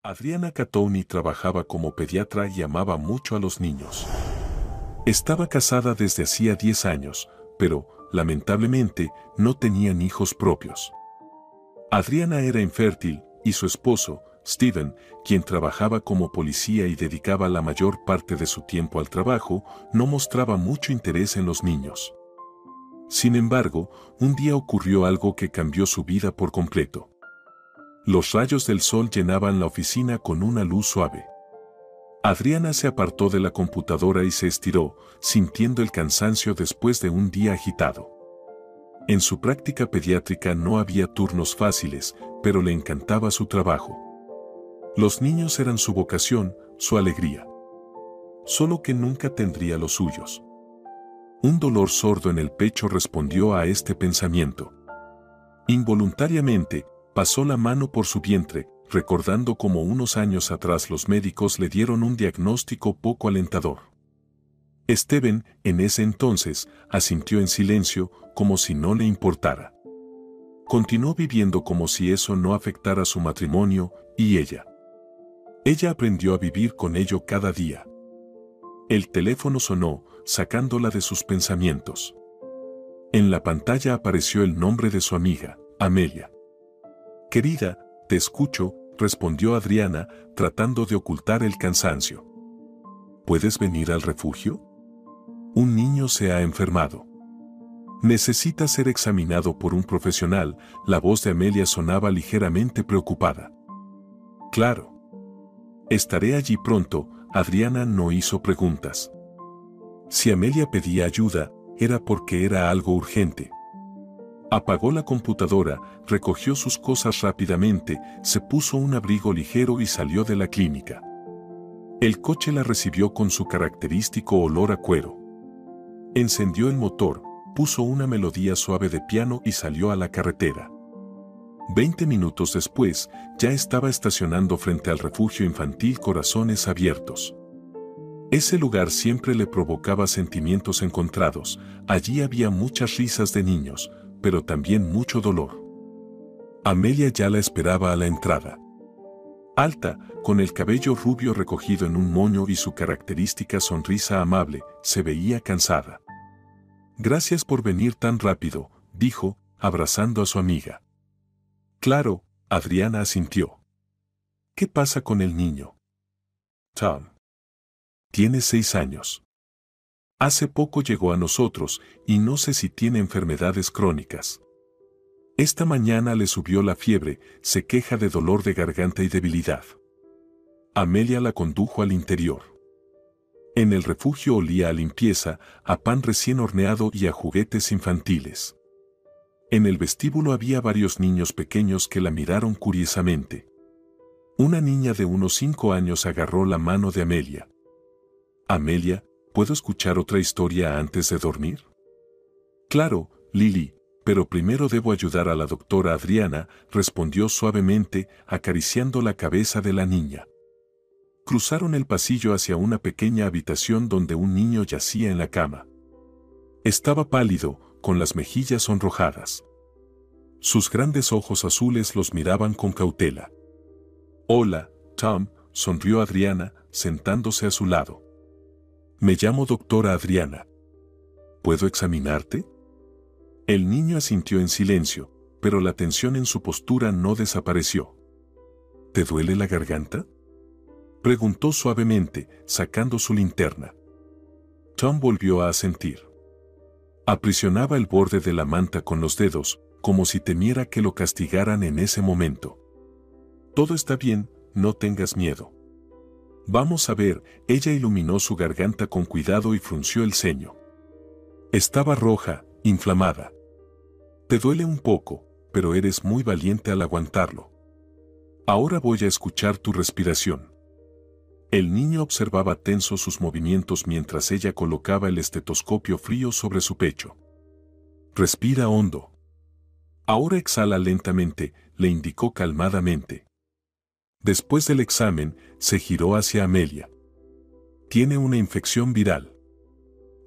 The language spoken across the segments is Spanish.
Adriana Catoni trabajaba como pediatra y amaba mucho a los niños. Estaba casada desde hacía 10 años, pero, lamentablemente, no tenían hijos propios. Adriana era infértil, y su esposo, Steven, quien trabajaba como policía y dedicaba la mayor parte de su tiempo al trabajo, no mostraba mucho interés en los niños. Sin embargo, un día ocurrió algo que cambió su vida por completo. Los rayos del sol llenaban la oficina con una luz suave. Adriana se apartó de la computadora y se estiró, sintiendo el cansancio después de un día agitado. En su práctica pediátrica no había turnos fáciles, pero le encantaba su trabajo. Los niños eran su vocación, su alegría. Solo que nunca tendría los suyos. Un dolor sordo en el pecho respondió a este pensamiento. Involuntariamente, pasó la mano por su vientre, recordando cómo unos años atrás los médicos le dieron un diagnóstico poco alentador. Steven, en ese entonces, asintió en silencio, como si no le importara. Continuó viviendo como si eso no afectara su matrimonio, y ella. Ella aprendió a vivir con ello cada día. El teléfono sonó, sacándola de sus pensamientos. En la pantalla apareció el nombre de su amiga, Amelia. «Querida, te escucho», respondió Adriana, tratando de ocultar el cansancio. «¿Puedes venir al refugio? Un niño se ha enfermado. Necesita ser examinado por un profesional». La voz de Amelia sonaba ligeramente preocupada. «Claro. Estaré allí pronto», Adriana no hizo preguntas. Si Amelia pedía ayuda, era porque era algo urgente. Apagó la computadora, recogió sus cosas rápidamente, se puso un abrigo ligero y salió de la clínica. El coche la recibió con su característico olor a cuero. Encendió el motor, puso una melodía suave de piano y salió a la carretera. 20 minutos después, ya estaba estacionando frente al refugio infantil Corazones Abiertos. Ese lugar siempre le provocaba sentimientos encontrados. Allí había muchas risas de niños, pero también mucho dolor. Amelia ya la esperaba a la entrada. Alta, con el cabello rubio recogido en un moño y su característica sonrisa amable, se veía cansada. «Gracias por venir tan rápido», dijo, abrazando a su amiga. «Claro», Adriana asintió. «¿Qué pasa con el niño?» «Tom. Tiene 6 años. Hace poco llegó a nosotros y no sé si tiene enfermedades crónicas. Esta mañana le subió la fiebre, se queja de dolor de garganta y debilidad». Amelia la condujo al interior. En el refugio olía a limpieza, a pan recién horneado y a juguetes infantiles. En el vestíbulo había varios niños pequeños que la miraron curiosamente. Una niña de unos 5 años agarró la mano de Amelia. «Amelia, ¿puedo escuchar otra historia antes de dormir?» «Claro, Lily, pero primero debo ayudar a la doctora Adriana», respondió suavemente, acariciando la cabeza de la niña. Cruzaron el pasillo hacia una pequeña habitación donde un niño yacía en la cama. Estaba pálido, con las mejillas sonrojadas. Sus grandes ojos azules los miraban con cautela. «Hola, Tom», sonrió Adriana, sentándose a su lado. «Me llamo doctora Adriana. ¿Puedo examinarte?» El niño asintió en silencio, pero la tensión en su postura no desapareció. «¿Te duele la garganta?», preguntó suavemente, sacando su linterna. Tom volvió a asentir. Aprisionaba el borde de la manta con los dedos, como si temiera que lo castigaran en ese momento. «Todo está bien, no tengas miedo. Vamos a ver», ella iluminó su garganta con cuidado y frunció el ceño. Estaba roja, inflamada. «Te duele un poco, pero eres muy valiente al aguantarlo. Ahora voy a escuchar tu respiración». El niño observaba tenso sus movimientos mientras ella colocaba el estetoscopio frío sobre su pecho. «Respira hondo. Ahora exhala lentamente», le indicó calmadamente. Después del examen, se giró hacia Amelia. «Tiene una infección viral.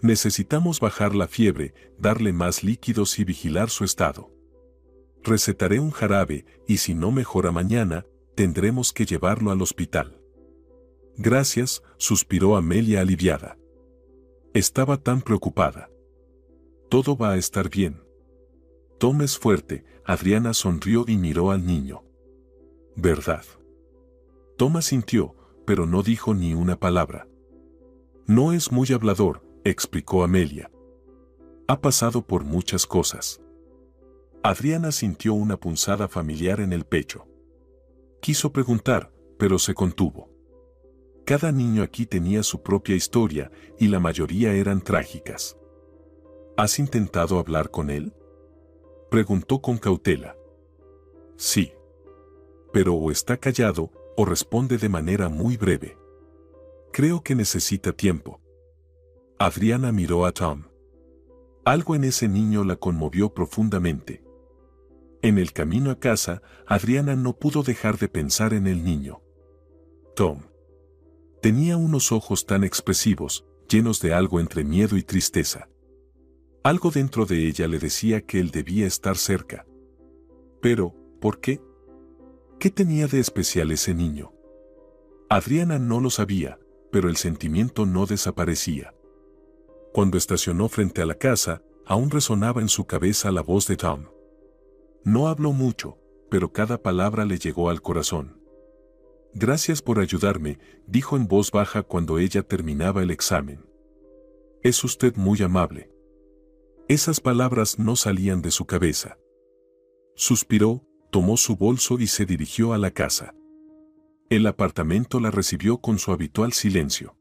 Necesitamos bajar la fiebre, darle más líquidos y vigilar su estado. Recetaré un jarabe, y si no mejora mañana, tendremos que llevarlo al hospital. Gracias, suspiró Amelia aliviada. Estaba tan preocupada. Todo va a estar bien. Tom es fuerte, Adriana sonrió y miró al niño. ¿Verdad? Tom asintió, pero no dijo ni una palabra. No es muy hablador, explicó Amelia. Ha pasado por muchas cosas. Adriana sintió una punzada familiar en el pecho. Quiso preguntar, pero se contuvo. Cada niño aquí tenía su propia historia y la mayoría eran trágicas. ¿Has intentado hablar con él?, preguntó con cautela. Sí. Pero o está callado o responde de manera muy breve. Creo que necesita tiempo. Adriana miró a Tom. Algo en ese niño la conmovió profundamente. En el camino a casa, Adriana no pudo dejar de pensar en el niño. Tom. Tenía unos ojos tan expresivos, llenos de algo entre miedo y tristeza. Algo dentro de ella le decía que él debía estar cerca. Pero, ¿por qué? ¿Qué tenía de especial ese niño? Adriana no lo sabía, pero el sentimiento no desaparecía. Cuando estacionó frente a la casa, aún resonaba en su cabeza la voz de Tom. No habló mucho, pero cada palabra le llegó al corazón. Gracias por ayudarme, dijo en voz baja cuando ella terminaba el examen. Es usted muy amable. Esas palabras no salían de su cabeza. Suspiró, tomó su bolso y se dirigió a la casa. El apartamento la recibió con su habitual silencio.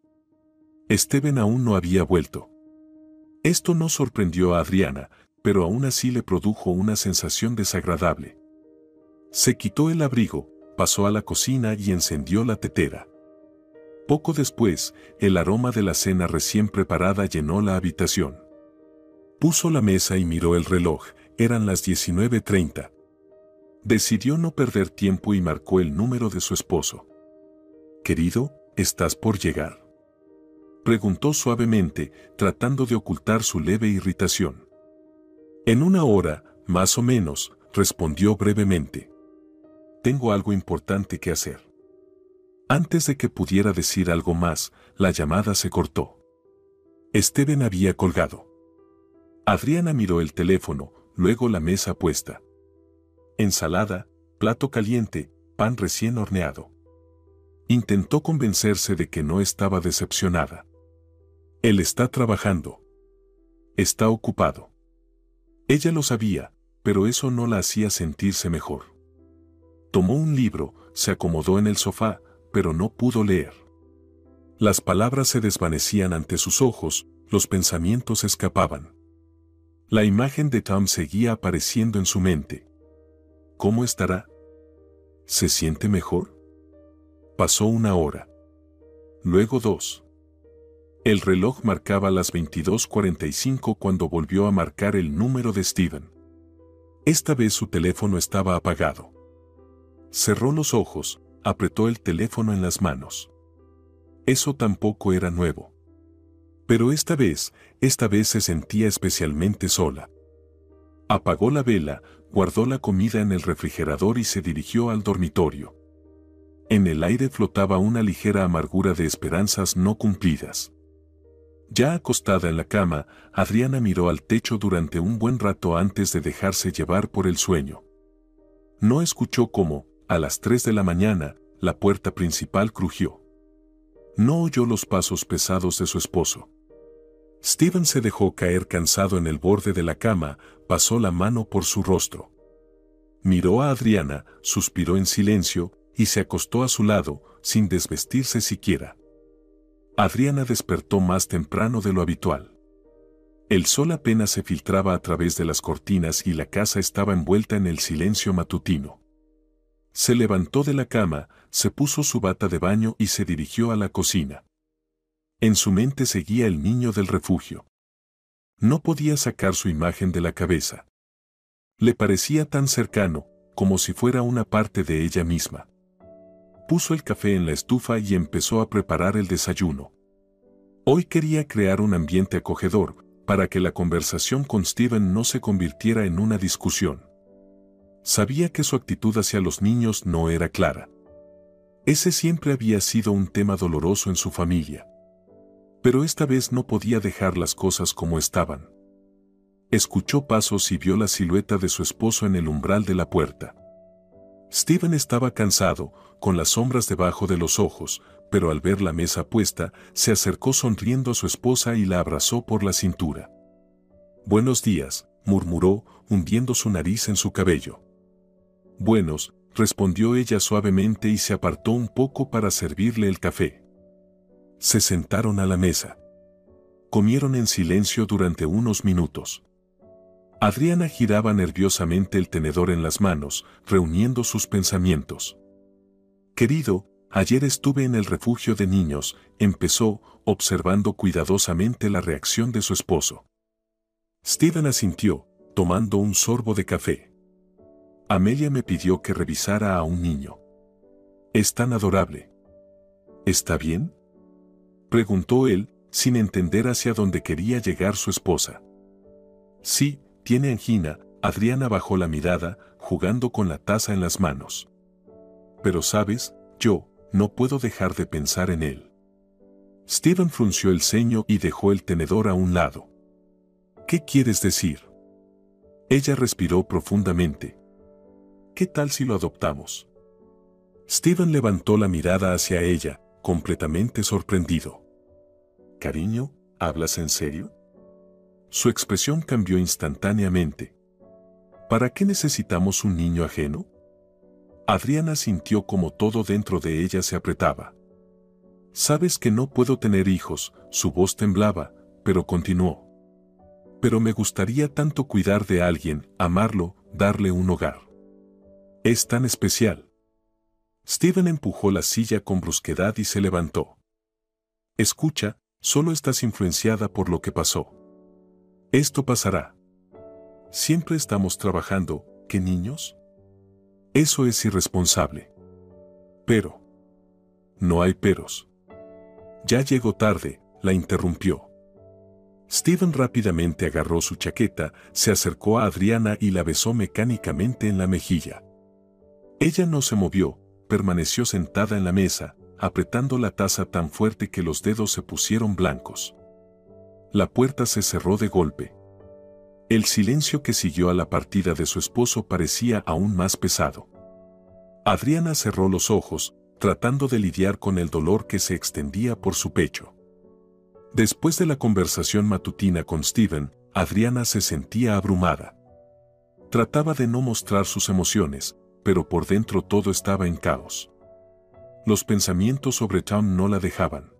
Steven aún no había vuelto. Esto no sorprendió a Adriana, pero aún así le produjo una sensación desagradable. Se quitó el abrigo, pasó a la cocina y encendió la tetera. Poco después, el aroma de la cena recién preparada llenó la habitación. Puso la mesa y miró el reloj, eran las 19:30. Decidió no perder tiempo y marcó el número de su esposo. «Querido, ¿estás por llegar?», preguntó suavemente, tratando de ocultar su leve irritación. «En una hora, más o menos», respondió brevemente. «Tengo algo importante que hacer». Antes de que pudiera decir algo más, la llamada se cortó. Steven había colgado. Adriana miró el teléfono, luego la mesa puesta. Ensalada, plato caliente, pan recién horneado. Intentó convencerse de que no estaba decepcionada. Él está trabajando. Está ocupado. Ella lo sabía, pero eso no la hacía sentirse mejor. Tomó un libro, se acomodó en el sofá, pero no pudo leer. Las palabras se desvanecían ante sus ojos, los pensamientos escapaban. La imagen de Tom seguía apareciendo en su mente. ¿Cómo estará? ¿Se siente mejor? Pasó una hora. Luego 2. El reloj marcaba las 22:45 cuando volvió a marcar el número de Steven. Esta vez su teléfono estaba apagado. Cerró los ojos, apretó el teléfono en las manos. Eso tampoco era nuevo. Pero esta vez se sentía especialmente sola. Apagó la vela, guardó la comida en el refrigerador y se dirigió al dormitorio. En el aire flotaba una ligera amargura de esperanzas no cumplidas. Ya acostada en la cama, Adriana miró al techo durante un buen rato antes de dejarse llevar por el sueño. No escuchó cómo, a las 3 de la mañana, la puerta principal crujió. No oyó los pasos pesados de su esposo. Steven se dejó caer cansado en el borde de la cama, pasó la mano por su rostro. Miró a Adriana, suspiró en silencio, y se acostó a su lado, sin desvestirse siquiera. Adriana despertó más temprano de lo habitual. El sol apenas se filtraba a través de las cortinas y la casa estaba envuelta en el silencio matutino. Se levantó de la cama, se puso su bata de baño y se dirigió a la cocina. En su mente seguía el niño del refugio. No podía sacar su imagen de la cabeza. Le parecía tan cercano, como si fuera una parte de ella misma. Puso el café en la estufa y empezó a preparar el desayuno. Hoy quería crear un ambiente acogedor, para que la conversación con Steven no se convirtiera en una discusión. Sabía que su actitud hacia los niños no era clara. Ese siempre había sido un tema doloroso en su familia. Pero esta vez no podía dejar las cosas como estaban. Escuchó pasos y vio la silueta de su esposo en el umbral de la puerta. Steven estaba cansado, con las sombras debajo de los ojos, pero al ver la mesa puesta, se acercó sonriendo a su esposa y la abrazó por la cintura. «Buenos días», murmuró, hundiendo su nariz en su cabello. «Buenos», respondió ella suavemente y se apartó un poco para servirle el café. Se sentaron a la mesa. Comieron en silencio durante unos minutos. Adriana giraba nerviosamente el tenedor en las manos, reuniendo sus pensamientos. «Querido, ayer estuve en el refugio de niños», empezó, observando cuidadosamente la reacción de su esposo. Steven asintió, tomando un sorbo de café. «Amelia me pidió que revisara a un niño. Es tan adorable». «¿Está bien?», preguntó él, sin entender hacia dónde quería llegar su esposa. «Sí, tiene angina», Adriana bajó la mirada, jugando con la taza en las manos. «Pero sabes, yo no puedo dejar de pensar en él». Steven frunció el ceño y dejó el tenedor a un lado. «¿Qué quieres decir?». Ella respiró profundamente. «¿Qué tal si lo adoptamos?». Steven levantó la mirada hacia ella, completamente sorprendido. «Cariño, ¿hablas en serio?». Su expresión cambió instantáneamente. «¿Para qué necesitamos un niño ajeno?». Adriana sintió como todo dentro de ella se apretaba. «Sabes que no puedo tener hijos», su voz temblaba, pero continuó. «Pero me gustaría tanto cuidar de alguien, amarlo, darle un hogar. Es tan especial». Steven empujó la silla con brusquedad y se levantó. «Escucha, solo estás influenciada por lo que pasó. Esto pasará. Siempre estamos trabajando, ¿qué niños? Eso es irresponsable». «Pero». «No hay peros». «Ya llegó tarde», la interrumpió. Steven rápidamente agarró su chaqueta, se acercó a Adriana y la besó mecánicamente en la mejilla. Ella no se movió, permaneció sentada en la mesa, apretando la taza tan fuerte que los dedos se pusieron blancos. La puerta se cerró de golpe. El silencio que siguió a la partida de su esposo parecía aún más pesado. Adriana cerró los ojos, tratando de lidiar con el dolor que se extendía por su pecho. Después de la conversación matutina con Steven, Adriana se sentía abrumada. Trataba de no mostrar sus emociones, pero por dentro todo estaba en caos. Los pensamientos sobre Tom no la dejaban.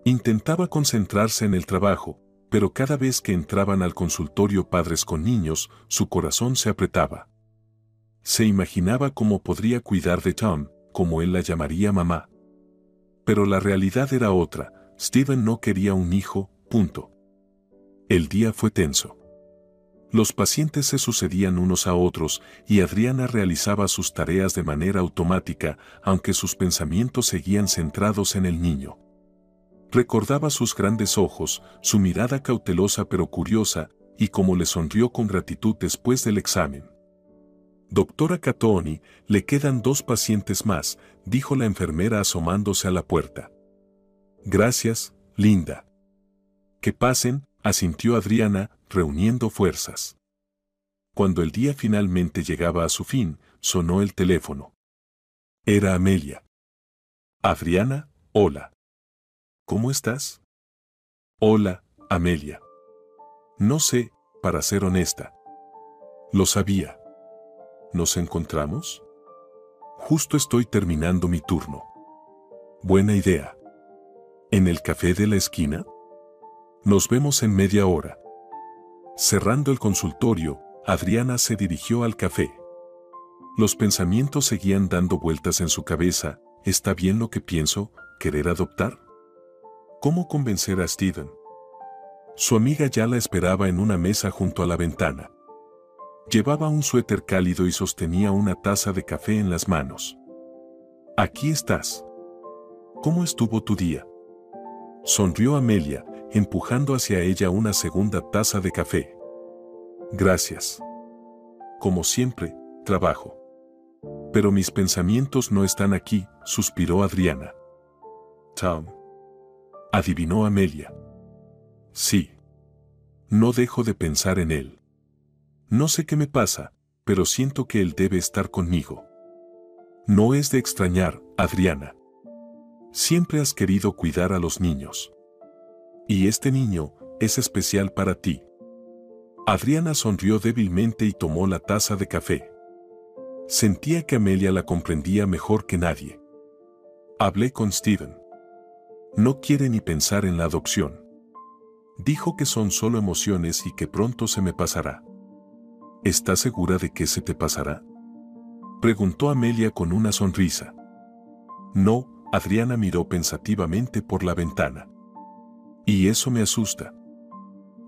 Intentaba concentrarse en el trabajo, pero cada vez que entraban al consultorio padres con niños, su corazón se apretaba. Se imaginaba cómo podría cuidar de Tom, como él la llamaría mamá. Pero la realidad era otra. Steven no quería un hijo, punto. El día fue tenso. Los pacientes se sucedían unos a otros y Adriana realizaba sus tareas de manera automática, aunque sus pensamientos seguían centrados en el niño. Recordaba sus grandes ojos, su mirada cautelosa pero curiosa, y cómo le sonrió con gratitud después del examen. «Doctora Catoni, le quedan 2 pacientes más», dijo la enfermera asomándose a la puerta. «Gracias, linda». «Que pasen», asintió Adriana, reuniendo fuerzas. Cuando el día finalmente llegaba a su fin, sonó el teléfono. Era Amelia. «Adriana, hola. ¿Cómo estás?». «Hola, Amelia. No sé, para ser honesta». «Lo sabía. ¿Nos encontramos?». «Justo estoy terminando mi turno». «Buena idea. ¿En el café de la esquina?». «Nos vemos en media hora». Cerrando el consultorio, Adriana se dirigió al café. Los pensamientos seguían dando vueltas en su cabeza. ¿Está bien lo que pienso, querer adoptar? ¿Cómo convencer a Steven? Su amiga ya la esperaba en una mesa junto a la ventana. Llevaba un suéter cálido y sostenía una taza de café en las manos. «Aquí estás. ¿Cómo estuvo tu día?». Sonrió Amelia, empujando hacia ella una segunda taza de café. «Gracias. Como siempre, trabajo». Pero mis pensamientos no están aquí, suspiró Adriana. Tom. Adivinó Amelia. Sí. No dejo de pensar en él. No sé qué me pasa, pero siento que él debe estar conmigo. No es de extrañar, Adriana. Siempre has querido cuidar a los niños. Y este niño es especial para ti. Adriana sonrió débilmente y tomó la taza de café. Sentía que Amelia la comprendía mejor que nadie. Hablé con Steven. No quiere ni pensar en la adopción. Dijo que son solo emociones y que pronto se me pasará. ¿Estás segura de que se te pasará? Preguntó Amelia con una sonrisa. No, Adriana miró pensativamente por la ventana. Y eso me asusta.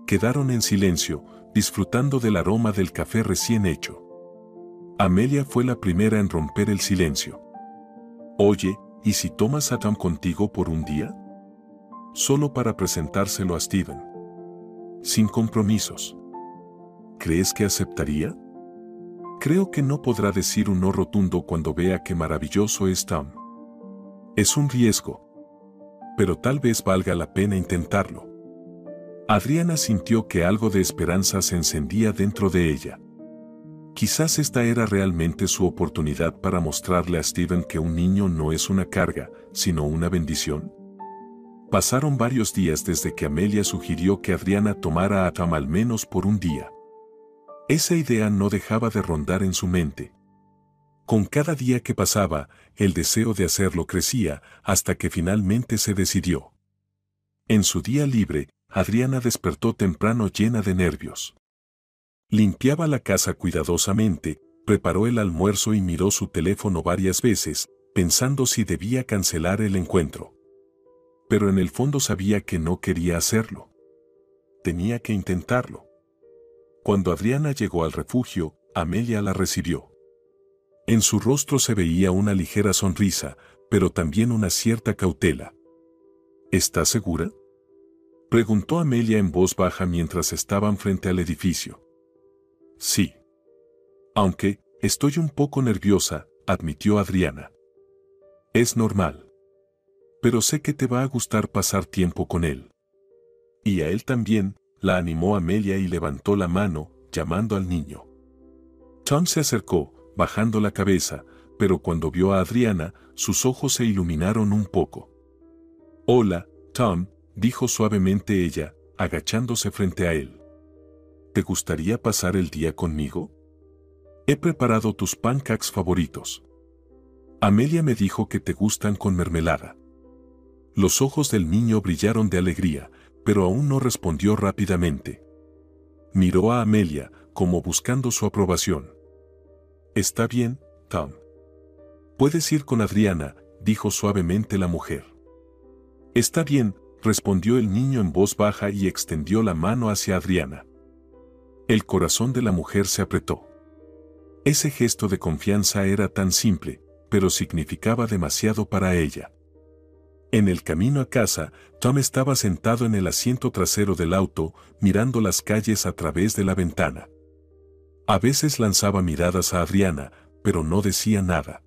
Quedaron en silencio, disfrutando del aroma del café recién hecho. Amelia fue la primera en romper el silencio. Oye, ¿y si tomas a Tom contigo por un día? Solo para presentárselo a Steven. Sin compromisos. ¿Crees que aceptaría? Creo que no podrá decir un no rotundo cuando vea qué maravilloso es Tom. Es un riesgo. Pero tal vez valga la pena intentarlo. Adriana sintió que algo de esperanza se encendía dentro de ella. Quizás esta era realmente su oportunidad para mostrarle a Steven que un niño no es una carga, sino una bendición. Pasaron varios días desde que Amelia sugirió que Adriana tomara a Tom al menos por un día. Esa idea no dejaba de rondar en su mente. Con cada día que pasaba, el deseo de hacerlo crecía hasta que finalmente se decidió. En su día libre, Adriana despertó temprano llena de nervios. Limpiaba la casa cuidadosamente, preparó el almuerzo y miró su teléfono varias veces, pensando si debía cancelar el encuentro. Pero en el fondo sabía que no quería hacerlo. Tenía que intentarlo. Cuando Adriana llegó al refugio, Amelia la recibió. En su rostro se veía una ligera sonrisa, pero también una cierta cautela. ¿Estás segura?, preguntó Amelia en voz baja mientras estaban frente al edificio. Sí. Aunque, estoy un poco nerviosa, admitió Adriana. Es normal. Pero sé que te va a gustar pasar tiempo con él. Y a él también, la animó Amelia y levantó la mano, llamando al niño. Tom se acercó, bajando la cabeza, pero cuando vio a Adriana, sus ojos se iluminaron un poco. Hola, Tom, dijo suavemente ella, agachándose frente a él. ¿Te gustaría pasar el día conmigo? He preparado tus pancakes favoritos. Amelia me dijo que te gustan con mermelada. Los ojos del niño brillaron de alegría, pero aún no respondió rápidamente. Miró a Amelia, como buscando su aprobación. Está bien, Tom. Puedes ir con Adriana, dijo suavemente la mujer. Está bien, respondió el niño en voz baja y extendió la mano hacia Adriana. El corazón de la mujer se apretó. Ese gesto de confianza era tan simple, pero significaba demasiado para ella. En el camino a casa, Tom estaba sentado en el asiento trasero del auto, mirando las calles a través de la ventana. A veces lanzaba miradas a Adriana, pero no decía nada.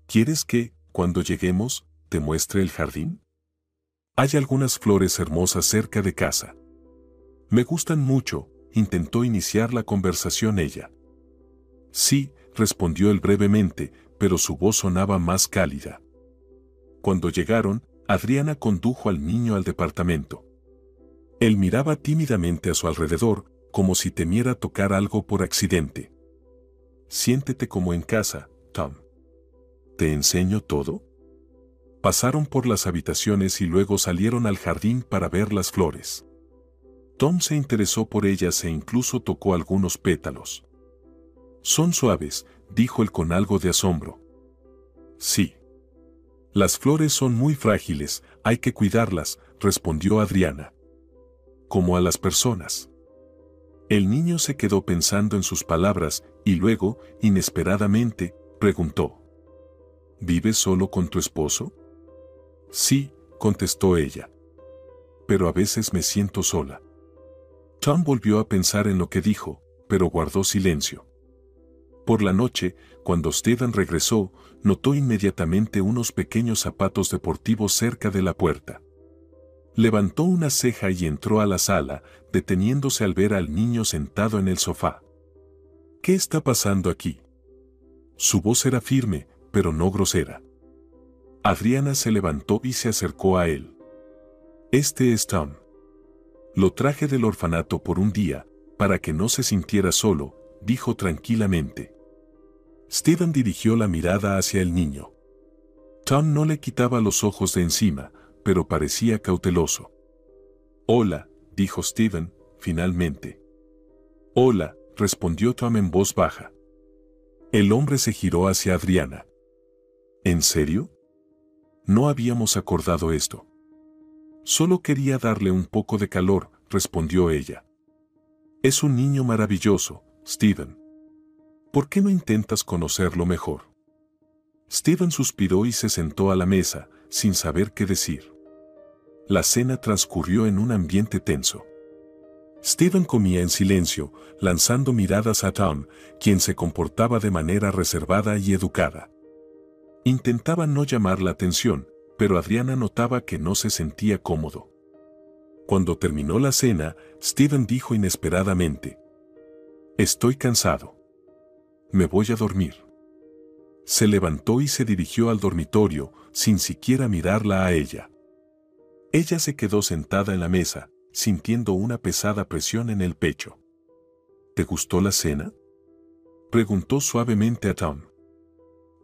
¿Quieres que, cuando lleguemos, te muestre el jardín? Hay algunas flores hermosas cerca de casa. Me gustan mucho, intentó iniciar la conversación ella. Sí, respondió él brevemente, pero su voz sonaba más cálida. Cuando llegaron, Adriana condujo al niño al departamento. Él miraba tímidamente a su alrededor, como si temiera tocar algo por accidente. Siéntete como en casa, Tom. ¿Te enseño todo? Pasaron por las habitaciones y luego salieron al jardín para ver las flores. Tom se interesó por ellas e incluso tocó algunos pétalos. Son suaves, dijo él con algo de asombro. Sí. Las flores son muy frágiles, hay que cuidarlas, respondió Adriana. Como a las personas. El niño se quedó pensando en sus palabras y luego, inesperadamente, preguntó. ¿Vives solo con tu esposo? Sí, contestó ella. Pero a veces me siento sola. Tom volvió a pensar en lo que dijo, pero guardó silencio. Por la noche, cuando Steven regresó, notó inmediatamente unos pequeños zapatos deportivos cerca de la puerta. Levantó una ceja y entró a la sala, deteniéndose al ver al niño sentado en el sofá. ¿Qué está pasando aquí? Su voz era firme, pero no grosera. Adriana se levantó y se acercó a él. Este es Tom. Lo traje del orfanato por un día, para que no se sintiera solo, dijo tranquilamente. Steven dirigió la mirada hacia el niño. Tom no le quitaba los ojos de encima, pero parecía cauteloso. Hola, dijo Steven, finalmente. Hola, respondió Tom en voz baja. El hombre se giró hacia Adriana. ¿En serio? No habíamos acordado esto. Solo quería darle un poco de calor, respondió ella. Es un niño maravilloso, Steven. ¿Por qué no intentas conocerlo mejor? Steven suspiró y se sentó a la mesa, sin saber qué decir. La cena transcurrió en un ambiente tenso. Steven comía en silencio, lanzando miradas a Tom, quien se comportaba de manera reservada y educada. Intentaba no llamar la atención, pero Adriana notaba que no se sentía cómodo. Cuando terminó la cena, Steven dijo inesperadamente: Estoy cansado. Me voy a dormir. Se levantó y se dirigió al dormitorio, sin siquiera mirarla a ella. Ella se quedó sentada en la mesa, sintiendo una pesada presión en el pecho. ¿Te gustó la cena?, preguntó suavemente a Tom.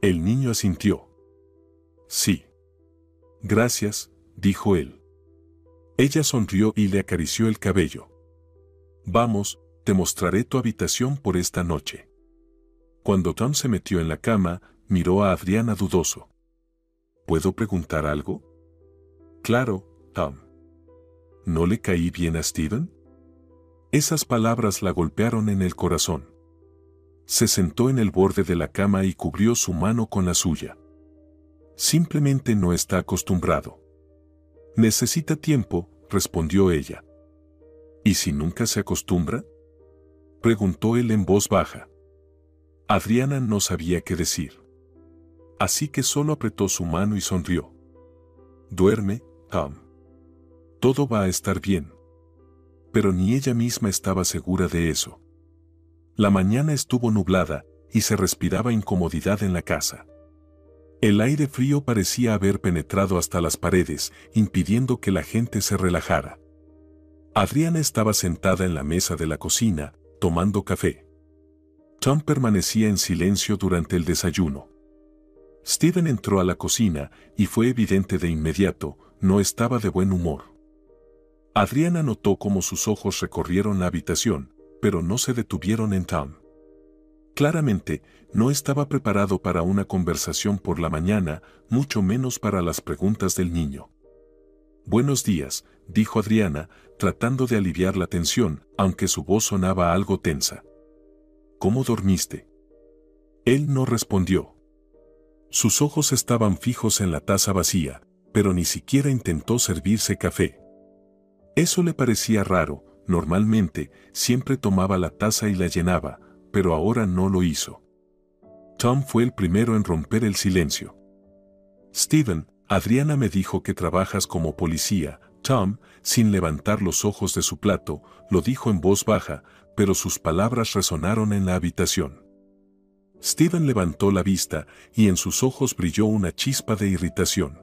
El niño asintió. Sí. Gracias, dijo él. Ella sonrió y le acarició el cabello. Vamos, te mostraré tu habitación por esta noche. Cuando Tom se metió en la cama, miró a Adriana dudoso. ¿Puedo preguntar algo? Claro, Tom. ¿No le caí bien a Steven? Esas palabras la golpearon en el corazón. Se sentó en el borde de la cama y cubrió su mano con la suya. Simplemente no está acostumbrado. Necesita tiempo, respondió ella. ¿Y si nunca se acostumbra?, preguntó él en voz baja. Adriana no sabía qué decir. Así que solo apretó su mano y sonrió. Duerme, Tom. Todo va a estar bien. Pero ni ella misma estaba segura de eso. La mañana estuvo nublada, y se respiraba incomodidad en la casa. El aire frío parecía haber penetrado hasta las paredes, impidiendo que la gente se relajara. Adriana estaba sentada en la mesa de la cocina, tomando café. Tom permanecía en silencio durante el desayuno. Steven entró a la cocina, y fue evidente de inmediato, no estaba de buen humor. Adriana notó cómo sus ojos recorrieron la habitación, pero no se detuvieron en Tom. Claramente, no estaba preparado para una conversación por la mañana, mucho menos para las preguntas del niño. Buenos días, dijo Adriana, tratando de aliviar la tensión, aunque su voz sonaba algo tensa. ¿Cómo dormiste? Él no respondió. Sus ojos estaban fijos en la taza vacía, pero ni siquiera intentó servirse café. Eso le parecía raro. Normalmente, siempre tomaba la taza y la llenaba, pero ahora no lo hizo. Tom fue el primero en romper el silencio. Steven, Adriana me dijo que trabajas como policía. Tom, sin levantar los ojos de su plato, lo dijo en voz baja, pero sus palabras resonaron en la habitación. Steven levantó la vista, y en sus ojos brilló una chispa de irritación.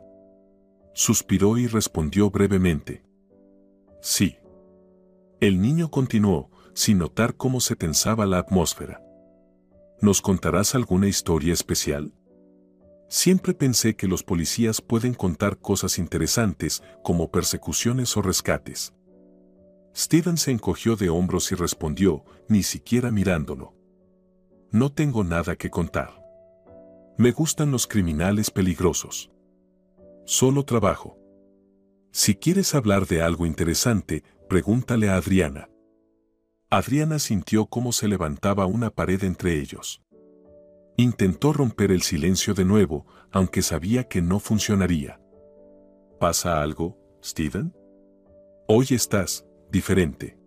Suspiró y respondió brevemente. Sí. El niño continuó, sin notar cómo se tensaba la atmósfera. ¿Nos contarás alguna historia especial? Siempre pensé que los policías pueden contar cosas interesantes, como persecuciones o rescates. Steven se encogió de hombros y respondió, ni siquiera mirándolo. No tengo nada que contar. Me gustan los criminales peligrosos. Solo trabajo. Si quieres hablar de algo interesante, pregúntale a Adriana. Adriana sintió cómo se levantaba una pared entre ellos. Intentó romper el silencio de nuevo, aunque sabía que no funcionaría. ¿Pasa algo, Steven? Hoy estás diferente.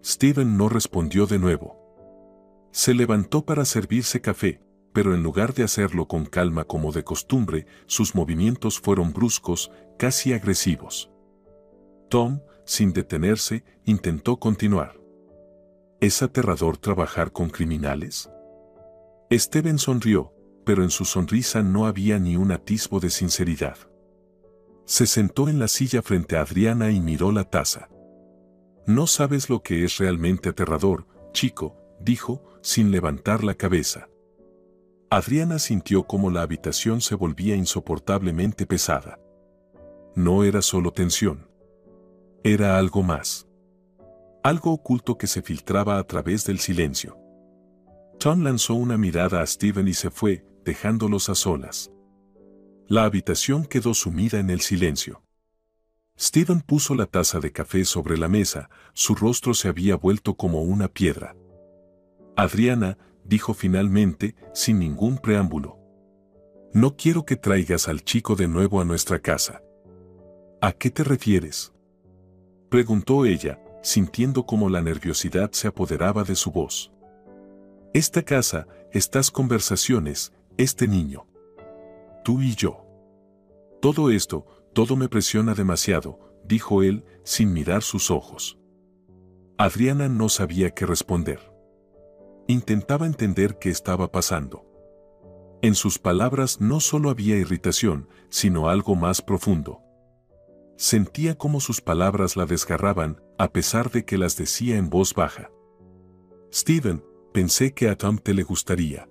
Steven no respondió de nuevo. Se levantó para servirse café, pero en lugar de hacerlo con calma como de costumbre, sus movimientos fueron bruscos, casi agresivos. Tom, sin detenerse, intentó continuar. ¿Es aterrador trabajar con criminales? Steven sonrió, pero en su sonrisa no había ni un atisbo de sinceridad. Se sentó en la silla frente a Adriana y miró la taza. No sabes lo que es realmente aterrador, chico, dijo, sin levantar la cabeza. Adriana sintió como la habitación se volvía insoportablemente pesada. No era solo tensión. Era algo más. Algo oculto que se filtraba a través del silencio. Tom lanzó una mirada a Steven y se fue, dejándolos a solas. La habitación quedó sumida en el silencio. Steven puso la taza de café sobre la mesa, su rostro se había vuelto como una piedra. Adriana, dijo finalmente, sin ningún preámbulo. No quiero que traigas al chico de nuevo a nuestra casa. ¿A qué te refieres?, preguntó ella, sintiendo como la nerviosidad se apoderaba de su voz. Esta casa, estas conversaciones, este niño. Tú y yo. Todo esto, todo me presiona demasiado, dijo él, sin mirar sus ojos. Adriana no sabía qué responder. Intentaba entender qué estaba pasando. En sus palabras no solo había irritación, sino algo más profundo. Sentía cómo sus palabras la desgarraban, a pesar de que las decía en voz baja. Steven, pensé que a Tom te le gustaría.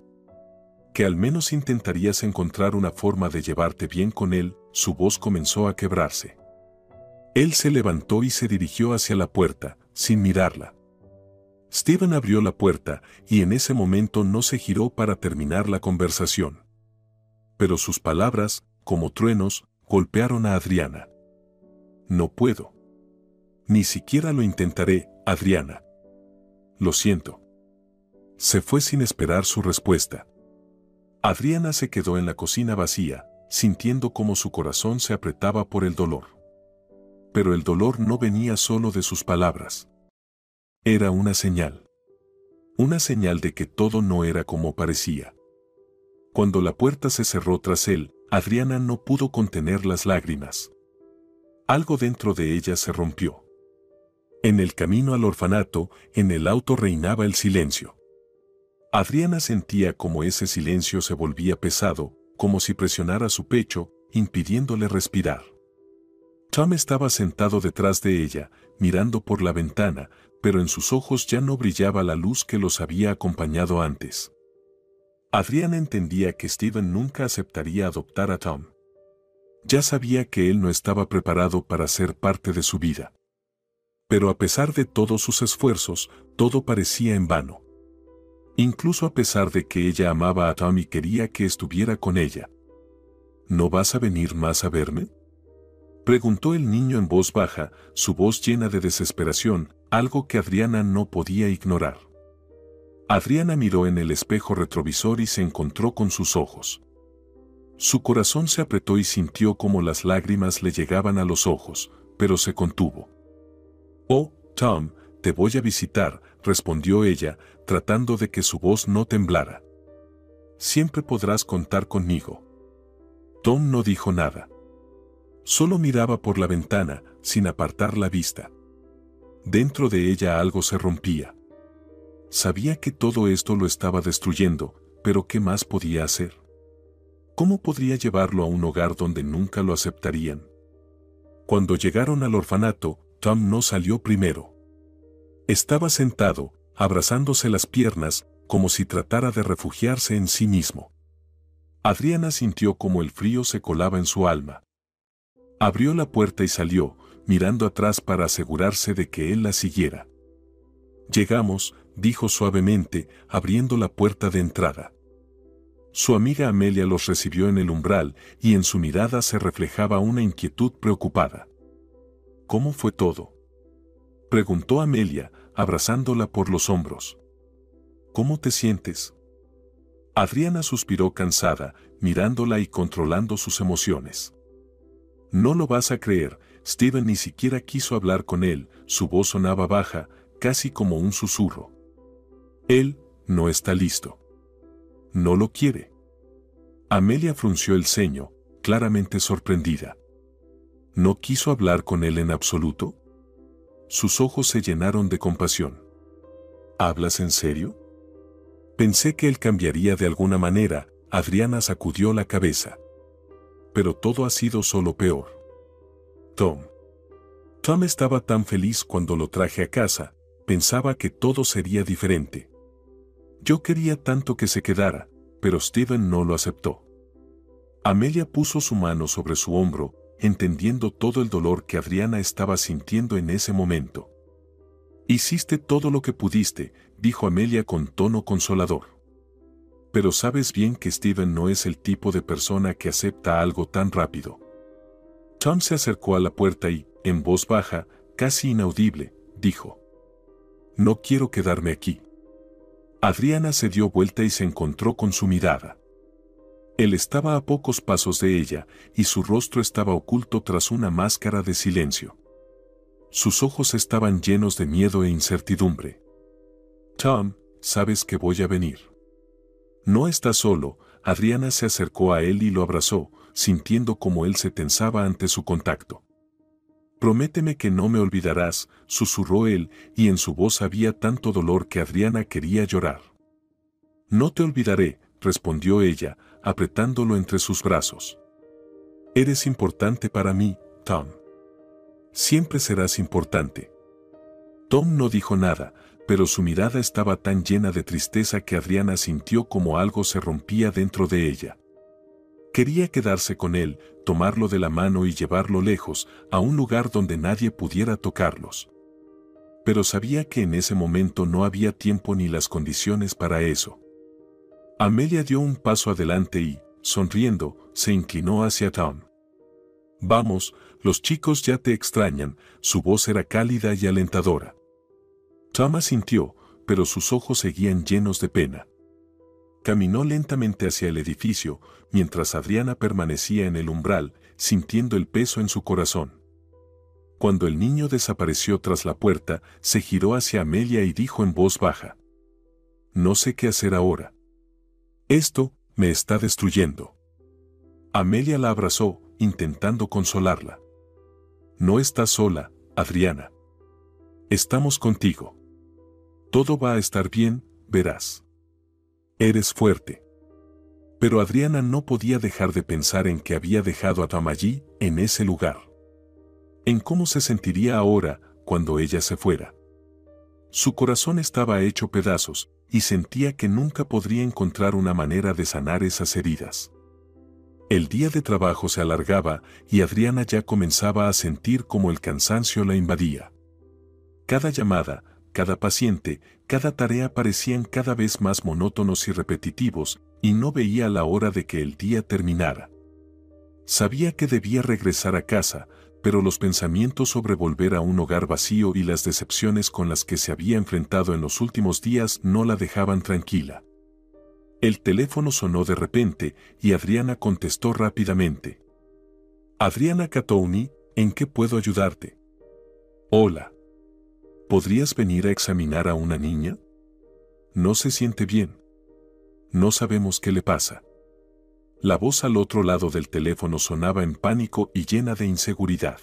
Que al menos intentarías encontrar una forma de llevarte bien con él. Su voz comenzó a quebrarse. Él se levantó y se dirigió hacia la puerta, sin mirarla. Steven abrió la puerta, y en ese momento no se giró para terminar la conversación. Pero sus palabras, como truenos, golpearon a Adriana. No puedo. Ni siquiera lo intentaré, Adriana. Lo siento. Se fue sin esperar su respuesta. Adriana se quedó en la cocina vacía, sintiendo cómo su corazón se apretaba por el dolor. Pero el dolor no venía solo de sus palabras. Era una señal. Una señal de que todo no era como parecía. Cuando la puerta se cerró tras él, Adriana no pudo contener las lágrimas. Algo dentro de ella se rompió. En el camino al orfanato, en el auto reinaba el silencio. Adriana sentía como ese silencio se volvía pesado, como si presionara su pecho, impidiéndole respirar. Tom estaba sentado detrás de ella, mirando por la ventana, pero en sus ojos ya no brillaba la luz que los había acompañado antes. Adriana entendía que Steven nunca aceptaría adoptar a Tom. Ya sabía que él no estaba preparado para ser parte de su vida. Pero a pesar de todos sus esfuerzos, todo parecía en vano. Incluso a pesar de que ella amaba a Tom y quería que estuviera con ella. ¿No vas a venir más a verme?, preguntó el niño en voz baja, su voz llena de desesperación, algo que Adriana no podía ignorar. Adriana miró en el espejo retrovisor y se encontró con sus ojos. Su corazón se apretó y sintió como las lágrimas le llegaban a los ojos, pero se contuvo. «Oh, Tom, te voy a visitar», respondió ella, tratando de que su voz no temblara. «Siempre podrás contar conmigo». Tom no dijo nada. Solo miraba por la ventana, sin apartar la vista. Dentro de ella algo se rompía. Sabía que todo esto lo estaba destruyendo, pero ¿qué más podía hacer? ¿Cómo podría llevarlo a un hogar donde nunca lo aceptarían? Cuando llegaron al orfanato, Tom no salió primero. Estaba sentado, abrazándose las piernas, como si tratara de refugiarse en sí mismo. Adriana sintió como el frío se colaba en su alma. Abrió la puerta y salió, mirando atrás para asegurarse de que él la siguiera. «Llegamos», dijo suavemente, abriendo la puerta de entrada. Su amiga Amelia los recibió en el umbral, y en su mirada se reflejaba una inquietud preocupada. «¿Cómo fue todo?», preguntó Amelia, abrazándola por los hombros. «¿Cómo te sientes?». Adriana suspiró cansada, mirándola y controlando sus emociones. «No lo vas a creer», Steven ni siquiera quiso hablar con él, su voz sonaba baja, casi como un susurro. Él, no está listo. No lo quiere. Amelia frunció el ceño, claramente sorprendida. ¿No quiso hablar con él en absoluto? Sus ojos se llenaron de compasión. ¿Hablas en serio? Pensé que él cambiaría de alguna manera. Adriana sacudió la cabeza. Pero todo ha sido solo peor. Tom estaba tan feliz cuando lo traje a casa, pensaba que todo sería diferente. Yo quería tanto que se quedara, pero Steven no lo aceptó. Amelia puso su mano sobre su hombro, entendiendo todo el dolor que Adriana estaba sintiendo en ese momento. Hiciste todo lo que pudiste, dijo Amelia con tono consolador. Pero sabes bien que Steven no es el tipo de persona que acepta algo tan rápido. Tom se acercó a la puerta y, en voz baja, casi inaudible, dijo: No quiero quedarme aquí. Adriana se dio vuelta y se encontró con su mirada. Él estaba a pocos pasos de ella, y su rostro estaba oculto tras una máscara de silencio. Sus ojos estaban llenos de miedo e incertidumbre. Tom, sabes que voy a venir. No estás solo. Adriana se acercó a él y lo abrazó, sintiendo como él se tensaba ante su contacto. Prométeme que no me olvidarás, susurró él, y en su voz había tanto dolor que Adriana quería llorar. No te olvidaré, respondió ella, apretándolo entre sus brazos. Eres importante para mí, Tom. Siempre serás importante. Tom no dijo nada, pero su mirada estaba tan llena de tristeza que Adriana sintió como algo se rompía dentro de ella. Quería quedarse con él, tomarlo de la mano y llevarlo lejos, a un lugar donde nadie pudiera tocarlos. Pero sabía que en ese momento no había tiempo ni las condiciones para eso. Amelia dio un paso adelante y, sonriendo, se inclinó hacia Tom. Vamos, los chicos ya te extrañan. Su voz era cálida y alentadora. Tom asintió, pero sus ojos seguían llenos de pena. Caminó lentamente hacia el edificio, mientras Adriana permanecía en el umbral, sintiendo el peso en su corazón. Cuando el niño desapareció tras la puerta, se giró hacia Amelia y dijo en voz baja: No sé qué hacer ahora. Esto me está destruyendo. Amelia la abrazó, intentando consolarla. No estás sola, Adriana. Estamos contigo. Todo va a estar bien, verás. Eres fuerte. Pero Adriana no podía dejar de pensar en que había dejado a Tom allí, en ese lugar. En cómo se sentiría ahora, cuando ella se fuera. Su corazón estaba hecho pedazos, y sentía que nunca podría encontrar una manera de sanar esas heridas. El día de trabajo se alargaba, y Adriana ya comenzaba a sentir como el cansancio la invadía. Cada llamada, cada paciente, cada tarea parecían cada vez más monótonos y repetitivos, y no veía la hora de que el día terminara. Sabía que debía regresar a casa, pero los pensamientos sobre volver a un hogar vacío y las decepciones con las que se había enfrentado en los últimos días no la dejaban tranquila. El teléfono sonó de repente, y Adriana contestó rápidamente. Adriana Catouni, ¿en qué puedo ayudarte? Hola. ¿Podrías venir a examinar a una niña? No se siente bien. No sabemos qué le pasa. La voz al otro lado del teléfono sonaba en pánico y llena de inseguridad.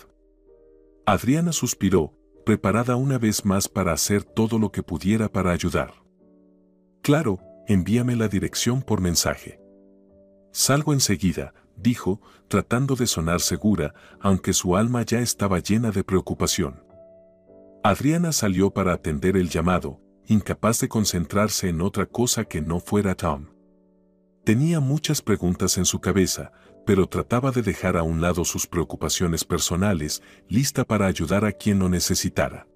Adriana suspiró, preparada una vez más para hacer todo lo que pudiera para ayudar. Claro, envíame la dirección por mensaje. Salgo enseguida, dijo, tratando de sonar segura, aunque su alma ya estaba llena de preocupación. Adriana salió para atender el llamado, incapaz de concentrarse en otra cosa que no fuera Tom. Tenía muchas preguntas en su cabeza, pero trataba de dejar a un lado sus preocupaciones personales, lista para ayudar a quien lo necesitara.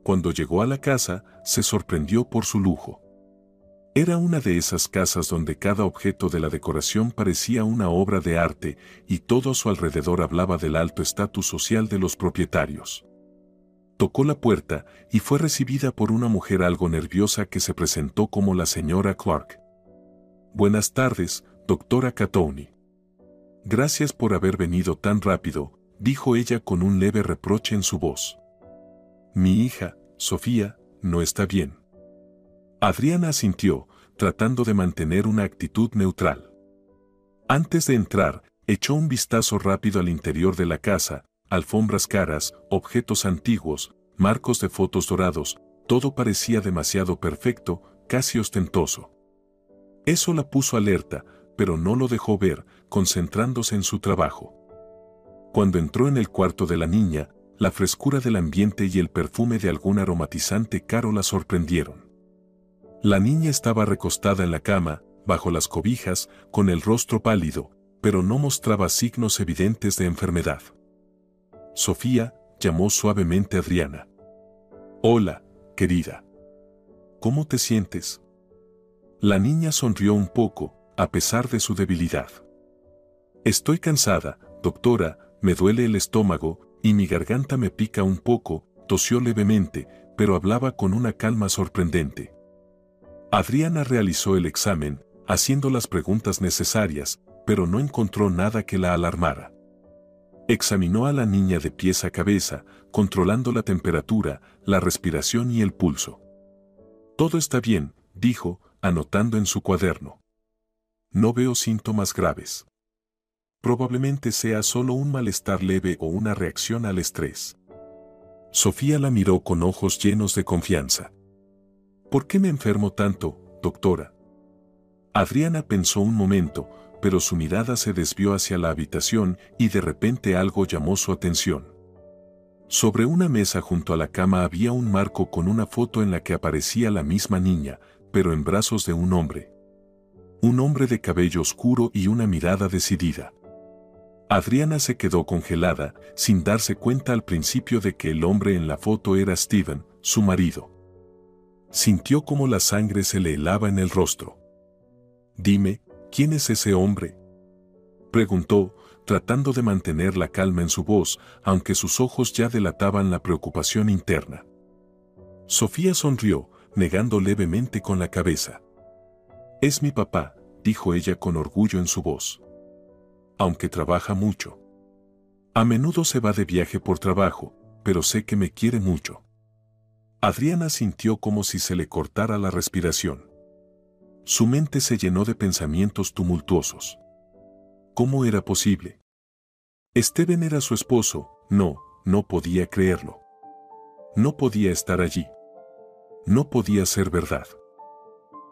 Cuando llegó a la casa, se sorprendió por su lujo. Era una de esas casas donde cada objeto de la decoración parecía una obra de arte y todo a su alrededor hablaba del alto estatus social de los propietarios. Tocó la puerta y fue recibida por una mujer algo nerviosa que se presentó como la señora Clark. Buenas tardes, doctora Catouni. Gracias por haber venido tan rápido, dijo ella con un leve reproche en su voz. Mi hija, Sofía, no está bien. Adriana asintió, tratando de mantener una actitud neutral. Antes de entrar, echó un vistazo rápido al interior de la casa, alfombras caras, objetos antiguos, marcos de fotos dorados, todo parecía demasiado perfecto, casi ostentoso. Eso la puso alerta, pero no lo dejó ver, concentrándose en su trabajo. Cuando entró en el cuarto de la niña, la frescura del ambiente y el perfume de algún aromatizante caro la sorprendieron. La niña estaba recostada en la cama, bajo las cobijas, con el rostro pálido, pero no mostraba signos evidentes de enfermedad. Sofía, llamó suavemente a Adriana. Hola, querida. ¿Cómo te sientes? La niña sonrió un poco, a pesar de su debilidad. Estoy cansada, doctora, me duele el estómago, y mi garganta me pica un poco, tosió levemente, pero hablaba con una calma sorprendente. Adriana realizó el examen, haciendo las preguntas necesarias, pero no encontró nada que la alarmara. Examinó a la niña de pies a cabeza, controlando la temperatura, la respiración y el pulso. Todo está bien, dijo, anotando en su cuaderno. No veo síntomas graves. Probablemente sea solo un malestar leve o una reacción al estrés. Sofía la miró con ojos llenos de confianza. ¿Por qué me enfermo tanto, doctora? Adriana pensó un momento, pero su mirada se desvió hacia la habitación y de repente algo llamó su atención. Sobre una mesa junto a la cama había un marco con una foto en la que aparecía la misma niña, pero en brazos de un hombre. Un hombre de cabello oscuro y una mirada decidida. Adriana se quedó congelada, sin darse cuenta al principio de que el hombre en la foto era Steven, su marido. Sintió como la sangre se le helaba en el rostro. Dime, ¿quién es ese hombre?, preguntó, tratando de mantener la calma en su voz, aunque sus ojos ya delataban la preocupación interna. Sofía sonrió, negando levemente con la cabeza. Es mi papá, dijo ella con orgullo en su voz. Aunque trabaja mucho. A menudo se va de viaje por trabajo, pero sé que me quiere mucho. Adriana sintió como si se le cortara la respiración. Su mente se llenó de pensamientos tumultuosos. ¿Cómo era posible? Steven era su esposo, no podía creerlo. No podía estar allí. No podía ser verdad.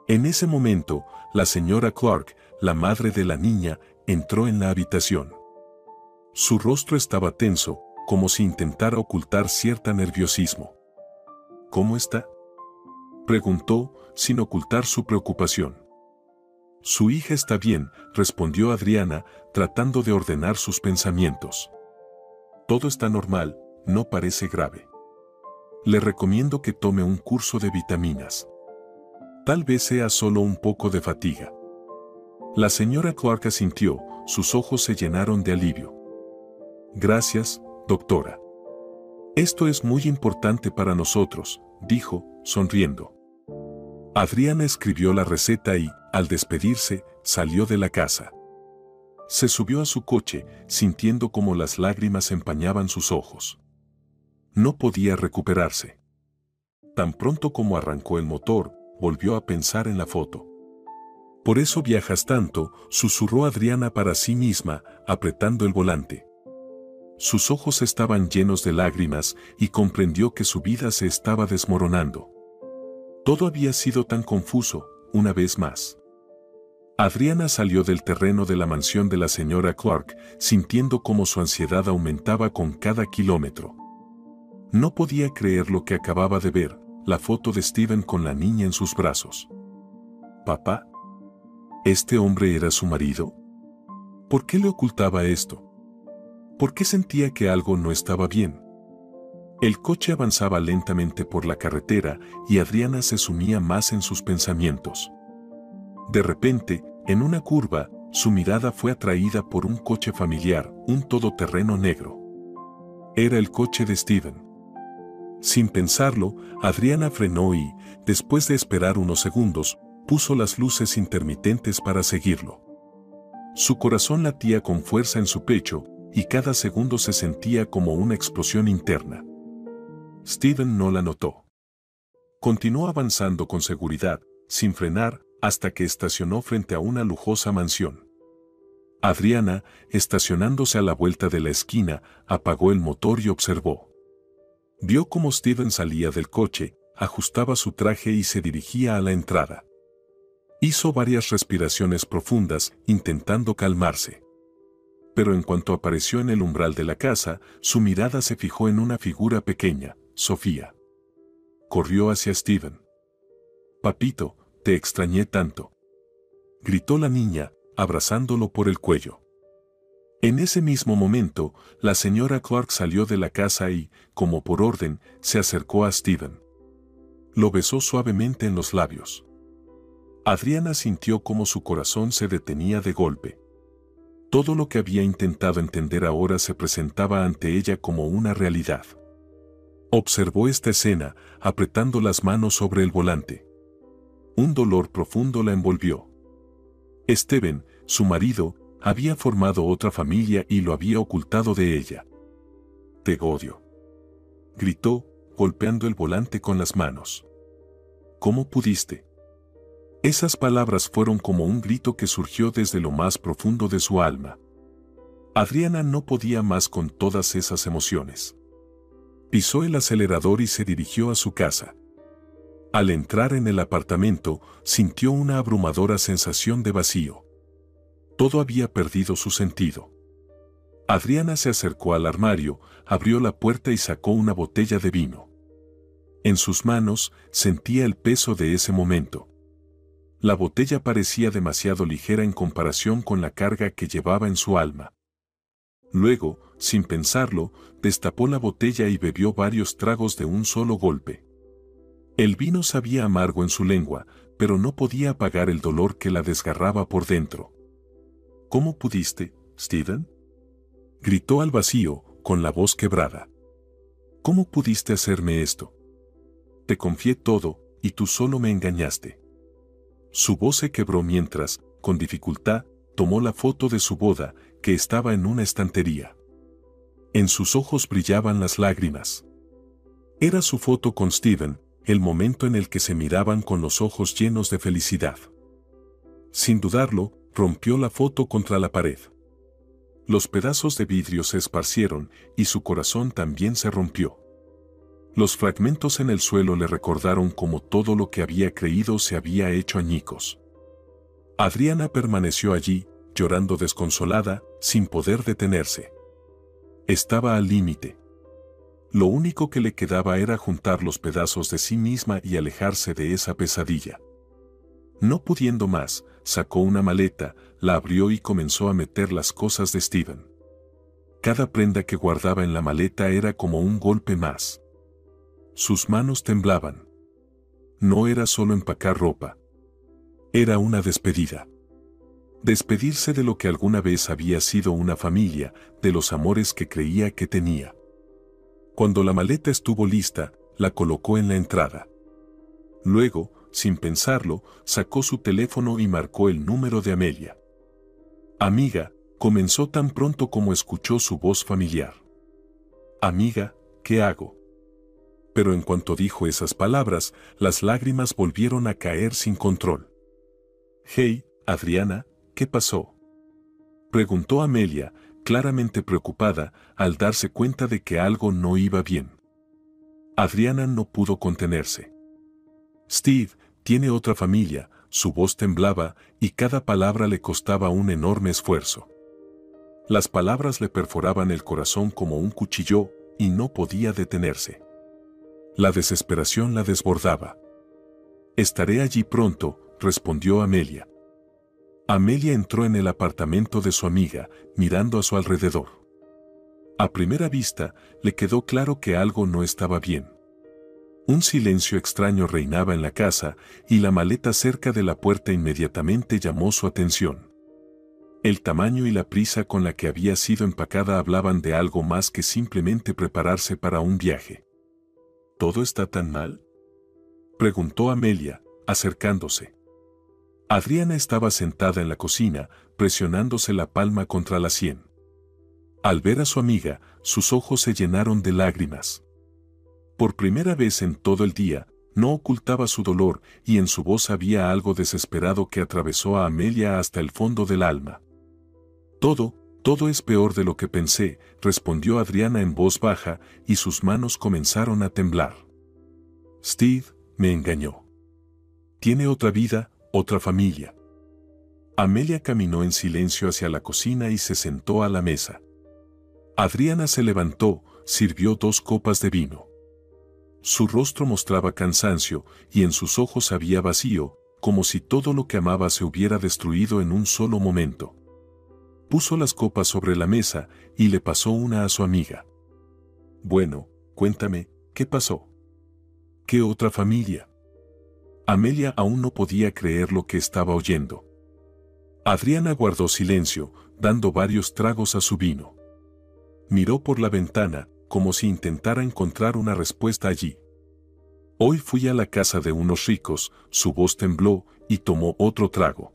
En ese momento, la señora Clark, la madre de la niña, entró en la habitación. Su rostro estaba tenso, como si intentara ocultar cierto nerviosismo. ¿Cómo está?, preguntó, sin ocultar su preocupación. Su hija está bien, respondió Adriana, tratando de ordenar sus pensamientos. Todo está normal, no parece grave. Le recomiendo que tome un curso de vitaminas. Tal vez sea solo un poco de fatiga. La señora Clark asintió, sus ojos se llenaron de alivio. Gracias, doctora. Esto es muy importante para nosotros, dijo, sonriendo. Adriana escribió la receta y, al despedirse, salió de la casa. Se subió a su coche, sintiendo como las lágrimas empañaban sus ojos. No podía recuperarse. Tan pronto como arrancó el motor, volvió a pensar en la foto. Por eso viajas tanto, susurró Adriana para sí misma, apretando el volante. Sus ojos estaban llenos de lágrimas y comprendió que su vida se estaba desmoronando. Todo había sido tan confuso, una vez más. Adriana salió del terreno de la mansión de la señora Clark, sintiendo cómo su ansiedad aumentaba con cada kilómetro. No podía creer lo que acababa de ver, la foto de Steven con la niña en sus brazos. ¿Papá? ¿Este hombre era su marido? ¿Por qué le ocultaba esto? ¿Por qué sentía que algo no estaba bien? El coche avanzaba lentamente por la carretera y Adriana se sumía más en sus pensamientos. De repente, en una curva, su mirada fue atraída por un coche familiar, un todoterreno negro. Era el coche de Steven. Sin pensarlo, Adriana frenó y, después de esperar unos segundos, puso las luces intermitentes para seguirlo. Su corazón latía con fuerza en su pecho, y cada segundo se sentía como una explosión interna. Steven no la notó. Continuó avanzando con seguridad, sin frenar, hasta que estacionó frente a una lujosa mansión. Adriana, estacionándose a la vuelta de la esquina, apagó el motor y observó. Vio cómo Steven salía del coche, ajustaba su traje y se dirigía a la entrada. Hizo varias respiraciones profundas, intentando calmarse. Pero en cuanto apareció en el umbral de la casa, su mirada se fijó en una figura pequeña, Sofía. Corrió hacia Steven. «Papito, te extrañé tanto», gritó la niña, abrazándolo por el cuello. En ese mismo momento, la señora Clark salió de la casa y, como por orden, se acercó a Steven. Lo besó suavemente en los labios. Adriana sintió cómo su corazón se detenía de golpe. Todo lo que había intentado entender ahora se presentaba ante ella como una realidad. Observó esta escena, apretando las manos sobre el volante. Un dolor profundo la envolvió. Steven, su marido, había formado otra familia y lo había ocultado de ella. «Te odio», gritó, golpeando el volante con las manos. «¿Cómo pudiste?». Esas palabras fueron como un grito que surgió desde lo más profundo de su alma. Adriana no podía más con todas esas emociones. Pisó el acelerador y se dirigió a su casa. Al entrar en el apartamento, sintió una abrumadora sensación de vacío. Todo había perdido su sentido. Adriana se acercó al armario, abrió la puerta y sacó una botella de vino. En sus manos sentía el peso de ese momento. La botella parecía demasiado ligera en comparación con la carga que llevaba en su alma. Luego, sin pensarlo, destapó la botella y bebió varios tragos de un solo golpe. El vino sabía amargo en su lengua, pero no podía apagar el dolor que la desgarraba por dentro. «¿Cómo pudiste, Steven?», gritó al vacío, con la voz quebrada. «¿Cómo pudiste hacerme esto? Te confié todo, y tú solo me engañaste». Su voz se quebró mientras, con dificultad, tomó la foto de su boda, que estaba en una estantería. En sus ojos brillaban las lágrimas. Era su foto con Steven, el momento en el que se miraban con los ojos llenos de felicidad. Sin dudarlo, rompió la foto contra la pared. Los pedazos de vidrio se esparcieron y su corazón también se rompió. Los fragmentos en el suelo le recordaron cómo todo lo que había creído se había hecho añicos. Adriana permaneció allí, llorando desconsolada, sin poder detenerse. Estaba al límite. Lo único que le quedaba era juntar los pedazos de sí misma y alejarse de esa pesadilla. No pudiendo más, sacó una maleta, la abrió y comenzó a meter las cosas de Steven. Cada prenda que guardaba en la maleta era como un golpe más. Sus manos temblaban. No era solo empacar ropa. Era una despedida. Despedirse de lo que alguna vez había sido una familia, de los amores que creía que tenía. Cuando la maleta estuvo lista, la colocó en la entrada. Luego, sin pensarlo, sacó su teléfono y marcó el número de Amelia. «Amiga», comenzó tan pronto como escuchó su voz familiar. «Amiga, ¿qué hago?». Pero en cuanto dijo esas palabras, las lágrimas volvieron a caer sin control. «Hey, Adriana, ¿qué pasó?», preguntó Amelia, claramente preocupada, al darse cuenta de que algo no iba bien. Adriana no pudo contenerse. «Steve tiene otra familia», su voz temblaba y cada palabra le costaba un enorme esfuerzo. Las palabras le perforaban el corazón como un cuchillo y no podía detenerse. La desesperación la desbordaba. «Estaré allí pronto», respondió Amelia. Amelia entró en el apartamento de su amiga, mirando a su alrededor. A primera vista, le quedó claro que algo no estaba bien. Un silencio extraño reinaba en la casa, y la maleta cerca de la puerta inmediatamente llamó su atención. El tamaño y la prisa con la que había sido empacada hablaban de algo más que simplemente prepararse para un viaje. ¿Todo está tan mal?, preguntó Amelia, acercándose. Adriana estaba sentada en la cocina, presionándose la palma contra la sien. Al ver a su amiga, sus ojos se llenaron de lágrimas. Por primera vez en todo el día, no ocultaba su dolor, y en su voz había algo desesperado que atravesó a Amelia hasta el fondo del alma. Todo es peor de lo que pensé, respondió Adriana en voz baja, y sus manos comenzaron a temblar. Steve me engañó. Tiene otra vida, otra familia. Amelia caminó en silencio hacia la cocina y se sentó a la mesa. Adriana se levantó, sirvió 2 copas de vino. Su rostro mostraba cansancio, y en sus ojos había vacío, como si todo lo que amaba se hubiera destruido en un solo momento. Puso las copas sobre la mesa, y le pasó una a su amiga. Bueno, cuéntame, ¿qué pasó? ¿Qué otra familia? Amelia aún no podía creer lo que estaba oyendo. Adriana guardó silencio, dando varios tragos a su vino. Miró por la ventana, como si intentara encontrar una respuesta allí. Hoy fui a la casa de unos ricos, su voz tembló, y tomó otro trago.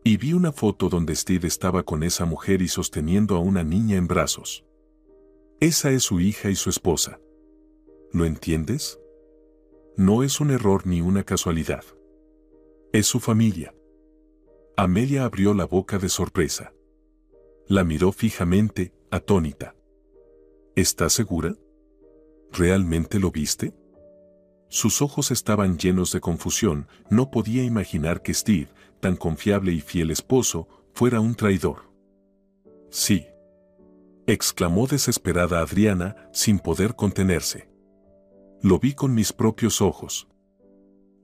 Y vi una foto donde Steve estaba con esa mujer y sosteniendo a una niña en brazos. Esa es su hija y su esposa. ¿Lo entiendes? No es un error ni una casualidad. Es su familia. Amelia abrió la boca de sorpresa. La miró fijamente, atónita. ¿Estás segura? ¿Realmente lo viste? Sus ojos estaban llenos de confusión, no podía imaginar que Steve, tan confiable y fiel esposo, fuera un traidor. Sí, exclamó desesperada Adriana, sin poder contenerse. Lo vi con mis propios ojos.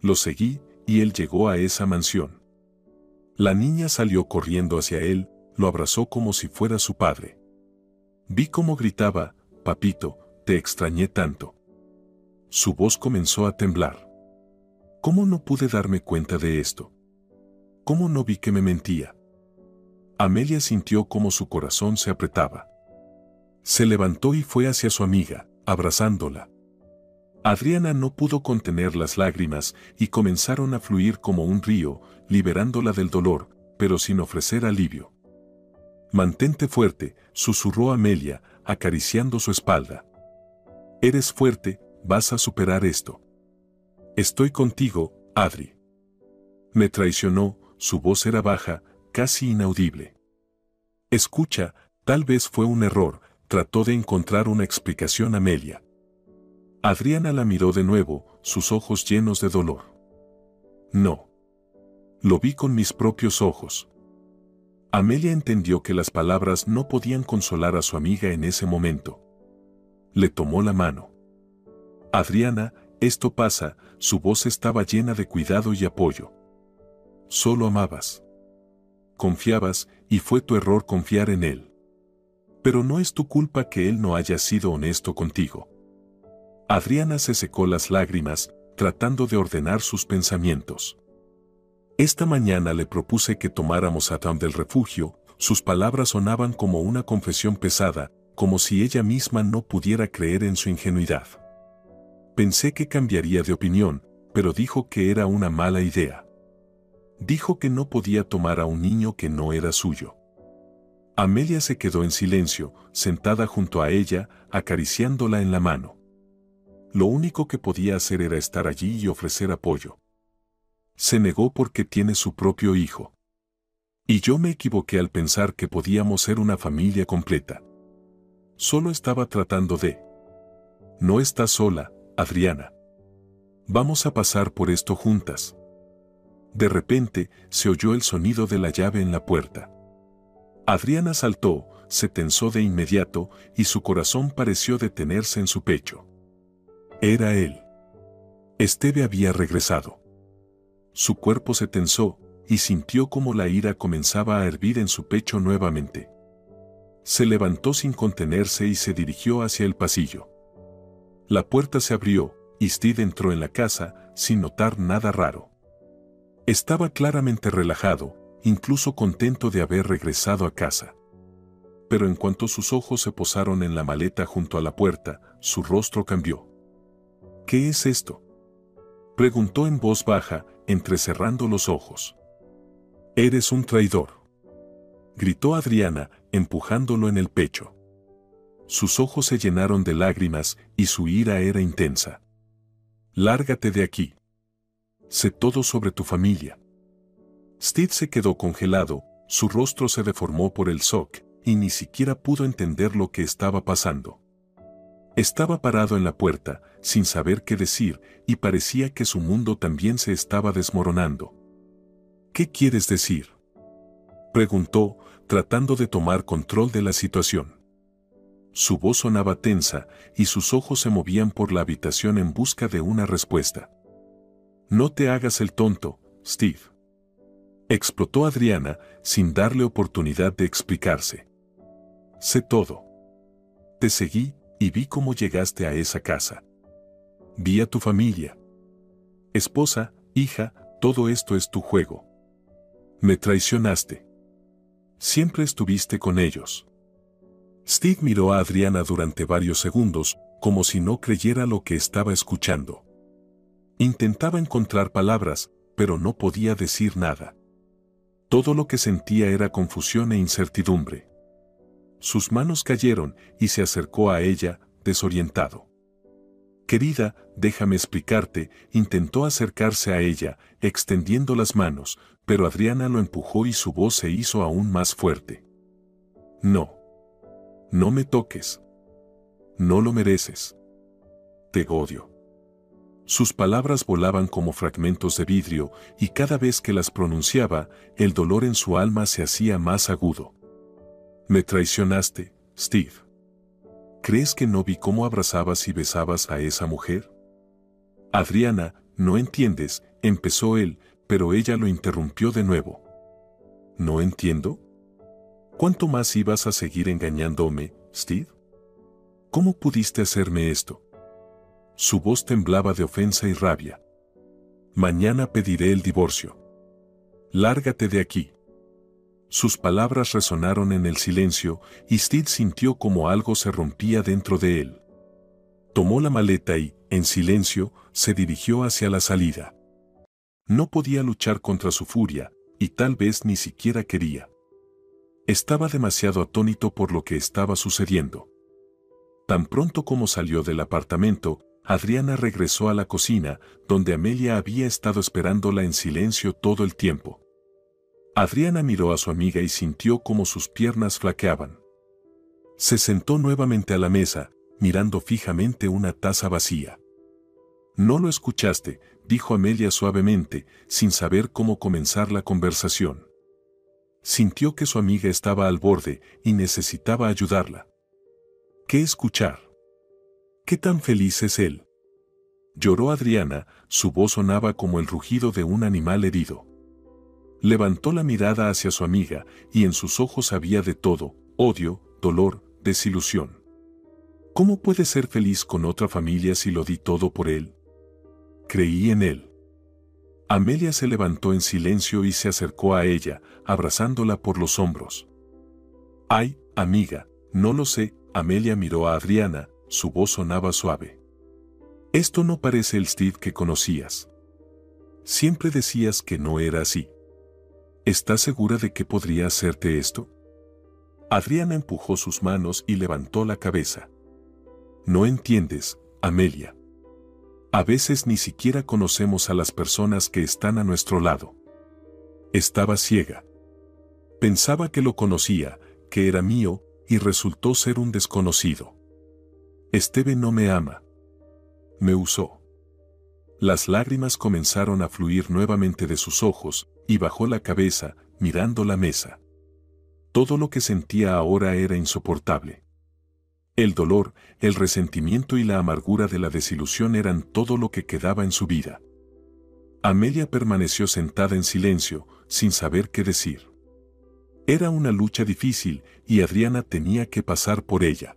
Lo seguí, y él llegó a esa mansión. La niña salió corriendo hacia él, lo abrazó como si fuera su padre. Vi cómo gritaba, «Papito, te extrañé tanto». Su voz comenzó a temblar. ¿Cómo no pude darme cuenta de esto? ¿Cómo no vi que me mentía? Amelia sintió cómo su corazón se apretaba. Se levantó y fue hacia su amiga, abrazándola. Adriana no pudo contener las lágrimas y comenzaron a fluir como un río, liberándola del dolor, pero sin ofrecer alivio. «Mantente fuerte», susurró Amelia, acariciando su espalda. «Eres fuerte, vas a superar esto. Estoy contigo, Adri». Me traicionó, su voz era baja, casi inaudible. «Escucha, tal vez fue un error», trató de encontrar una explicación Amelia. Adriana la miró de nuevo, sus ojos llenos de dolor. «No. Lo vi con mis propios ojos». Amelia entendió que las palabras no podían consolar a su amiga en ese momento. Le tomó la mano. «Adriana, esto pasa», su voz estaba llena de cuidado y apoyo. «Solo amabas. Confiabas, y fue tu error confiar en él. Pero no es tu culpa que él no haya sido honesto contigo». Adriana se secó las lágrimas, tratando de ordenar sus pensamientos. «Esta mañana le propuse que tomáramos a Tom del refugio», sus palabras sonaban como una confesión pesada, como si ella misma no pudiera creer en su ingenuidad. «Pensé que cambiaría de opinión, pero dijo que era una mala idea. Dijo que no podía tomar a un niño que no era suyo». Amelia se quedó en silencio, sentada junto a ella, acariciándola en la mano. Lo único que podía hacer era estar allí y ofrecer apoyo. Se negó porque tiene su propio hijo. Y yo me equivoqué al pensar que podíamos ser una familia completa. Solo estaba tratando de... No estás sola, Adriana. Vamos a pasar por esto juntas. De repente, se oyó el sonido de la llave en la puerta. Adriana saltó, se tensó de inmediato, y su corazón pareció detenerse en su pecho. Era él. Esteve había regresado. Su cuerpo se tensó, y sintió como la ira comenzaba a hervir en su pecho nuevamente. Se levantó sin contenerse y se dirigió hacia el pasillo. La puerta se abrió, y Steve entró en la casa, sin notar nada raro. Estaba claramente relajado, incluso contento de haber regresado a casa. Pero en cuanto sus ojos se posaron en la maleta junto a la puerta, su rostro cambió. «¿Qué es esto?», preguntó en voz baja, entrecerrando los ojos. «Eres un traidor», gritó Adriana, empujándolo en el pecho. Sus ojos se llenaron de lágrimas y su ira era intensa. Lárgate de aquí. Sé todo sobre tu familia. Steve se quedó congelado, su rostro se deformó por el shock, y ni siquiera pudo entender lo que estaba pasando. Estaba parado en la puerta, sin saber qué decir, y parecía que su mundo también se estaba desmoronando. ¿Qué quieres decir?, preguntó, tratando de tomar control de la situación. Su voz sonaba tensa, y sus ojos se movían por la habitación en busca de una respuesta. No te hagas el tonto, Steve. Explotó Adriana, sin darle oportunidad de explicarse. Sé todo. Te seguí, y vi cómo llegaste a esa casa. Vi a tu familia. Esposa, hija, todo esto es tu juego. Me traicionaste. Siempre estuviste con ellos. Steve miró a Adriana durante varios segundos, como si no creyera lo que estaba escuchando. Intentaba encontrar palabras, pero no podía decir nada. Todo lo que sentía era confusión e incertidumbre. Sus manos cayeron y se acercó a ella, desorientado. Querida, déjame explicarte, intentó acercarse a ella, extendiendo las manos, pero Adriana lo empujó y su voz se hizo aún más fuerte. No. No me toques. No lo mereces. Te odio. Sus palabras volaban como fragmentos de vidrio, y cada vez que las pronunciaba, el dolor en su alma se hacía más agudo. Me traicionaste, Steve. ¿Crees que no vi cómo abrazabas y besabas a esa mujer? Adriana, no entiendes, empezó él, pero ella lo interrumpió de nuevo. ¿No entiendo? ¿Cuánto más ibas a seguir engañándome, Steve? ¿Cómo pudiste hacerme esto? Su voz temblaba de ofensa y rabia. Mañana pediré el divorcio. Lárgate de aquí. Sus palabras resonaron en el silencio, y Steve sintió como algo se rompía dentro de él. Tomó la maleta y, en silencio, se dirigió hacia la salida. No podía luchar contra su furia, y tal vez ni siquiera quería. Estaba demasiado atónito por lo que estaba sucediendo. Tan pronto como salió del apartamento, Adriana regresó a la cocina, donde Amelia había estado esperándola en silencio todo el tiempo. Adriana miró a su amiga y sintió como sus piernas flaqueaban. Se sentó nuevamente a la mesa, mirando fijamente una taza vacía. No lo escuchaste, dijo Amelia suavemente, sin saber cómo comenzar la conversación. Sintió que su amiga estaba al borde y necesitaba ayudarla. ¿Qué escuchar? ¿Qué tan feliz es él? Lloró Adriana, su voz sonaba como el rugido de un animal herido. Levantó la mirada hacia su amiga, y en sus ojos había de todo: odio, dolor, desilusión. ¿Cómo puede ser feliz con otra familia si lo di todo por él? Creí en él. Amelia se levantó en silencio y se acercó a ella, abrazándola por los hombros. Ay, amiga, no lo sé. Amelia miró a Adriana, su voz sonaba suave. Esto no parece el Steve que conocías. Siempre decías que no era así. ¿Estás segura de que podría hacerte esto? Adriana empujó sus manos y levantó la cabeza. No entiendes, Amelia. A veces ni siquiera conocemos a las personas que están a nuestro lado. Estaba ciega. Pensaba que lo conocía, que era mío, y resultó ser un desconocido. Steve no me ama. Me usó. Las lágrimas comenzaron a fluir nuevamente de sus ojos, y bajó la cabeza, mirando la mesa. Todo lo que sentía ahora era insoportable. El dolor, el resentimiento y la amargura de la desilusión eran todo lo que quedaba en su vida. Amelia permaneció sentada en silencio, sin saber qué decir. Era una lucha difícil, y Adriana tenía que pasar por ella.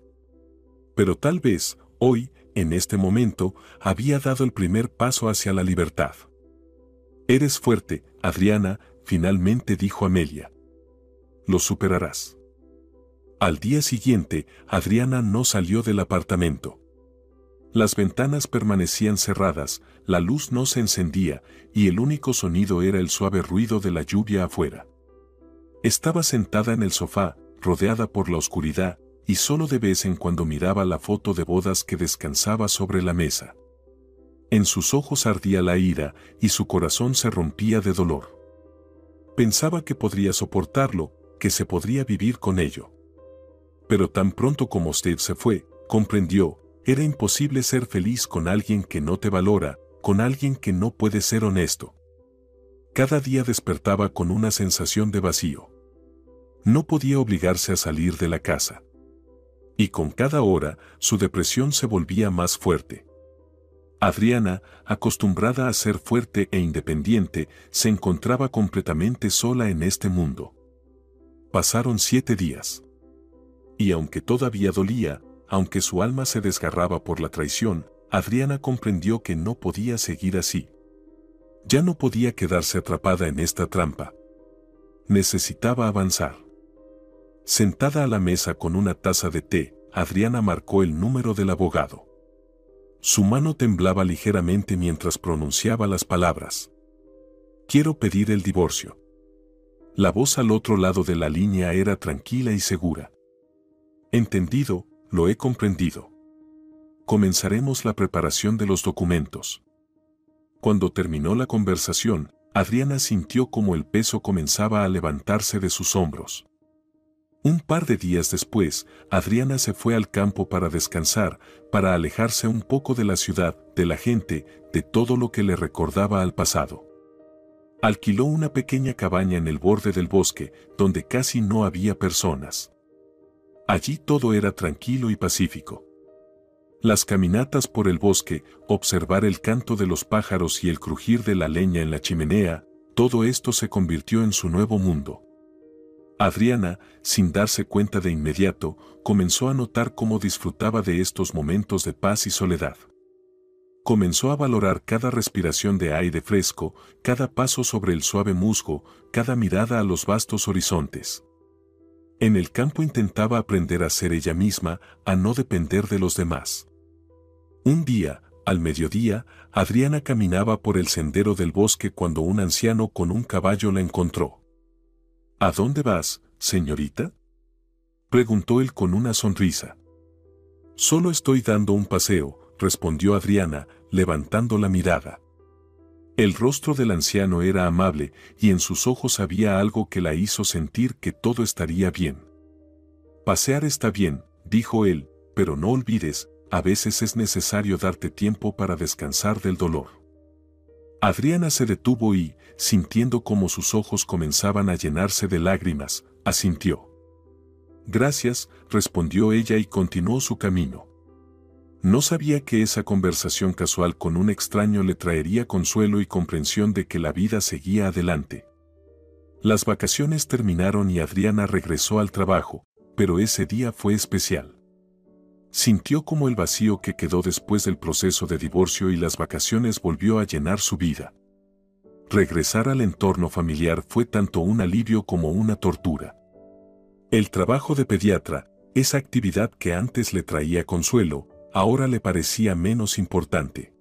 Pero tal vez, hoy, en este momento, había dado el primer paso hacia la libertad. Eres fuerte, Adriana, finalmente dijo Amelia. Lo superarás. Al día siguiente, Adriana no salió del apartamento. Las ventanas permanecían cerradas, la luz no se encendía, y el único sonido era el suave ruido de la lluvia afuera. Estaba sentada en el sofá, rodeada por la oscuridad, y solo de vez en cuando miraba la foto de bodas que descansaba sobre la mesa. En sus ojos ardía la ira y su corazón se rompía de dolor. Pensaba que podría soportarlo, que se podría vivir con ello. Pero tan pronto como Steve se fue, comprendió, era imposible ser feliz con alguien que no te valora, con alguien que no puede ser honesto. Cada día despertaba con una sensación de vacío. No podía obligarse a salir de la casa. Y con cada hora, su depresión se volvía más fuerte. Adriana, acostumbrada a ser fuerte e independiente, se encontraba completamente sola en este mundo. Pasaron 7 días. Y aunque todavía dolía, aunque su alma se desgarraba por la traición, Adriana comprendió que no podía seguir así. Ya no podía quedarse atrapada en esta trampa. Necesitaba avanzar. Sentada a la mesa con una taza de té, Adriana marcó el número del abogado. Su mano temblaba ligeramente mientras pronunciaba las palabras. Quiero pedir el divorcio. La voz al otro lado de la línea era tranquila y segura. Entendido, lo he comprendido. Comenzaremos la preparación de los documentos. Cuando terminó la conversación, Adriana sintió como el peso comenzaba a levantarse de sus hombros. Un par de días después, Adriana se fue al campo para descansar, para alejarse un poco de la ciudad, de la gente, de todo lo que le recordaba al pasado. Alquiló una pequeña cabaña en el borde del bosque, donde casi no había personas. Allí todo era tranquilo y pacífico. Las caminatas por el bosque, observar el canto de los pájaros y el crujir de la leña en la chimenea, todo esto se convirtió en su nuevo mundo. Adriana, sin darse cuenta de inmediato, comenzó a notar cómo disfrutaba de estos momentos de paz y soledad. Comenzó a valorar cada respiración de aire fresco, cada paso sobre el suave musgo, cada mirada a los vastos horizontes. En el campo intentaba aprender a ser ella misma, a no depender de los demás. Un día, al mediodía, Adriana caminaba por el sendero del bosque cuando un anciano con un caballo la encontró. ¿A dónde vas, señorita?, preguntó él con una sonrisa. Solo estoy dando un paseo, respondió Adriana, levantando la mirada. El rostro del anciano era amable y en sus ojos había algo que la hizo sentir que todo estaría bien. Pasear está bien, dijo él, pero no olvides, a veces es necesario darte tiempo para descansar del dolor. Adriana se detuvo y, sintiendo cómo sus ojos comenzaban a llenarse de lágrimas, asintió. Gracias, respondió ella y continuó su camino. No sabía que esa conversación casual con un extraño le traería consuelo y comprensión de que la vida seguía adelante. Las vacaciones terminaron y Adriana regresó al trabajo, pero ese día fue especial. Sintió como el vacío que quedó después del proceso de divorcio y las vacaciones volvió a llenar su vida. Regresar al entorno familiar fue tanto un alivio como una tortura. El trabajo de pediatra, esa actividad que antes le traía consuelo, ahora le parecía menos importante.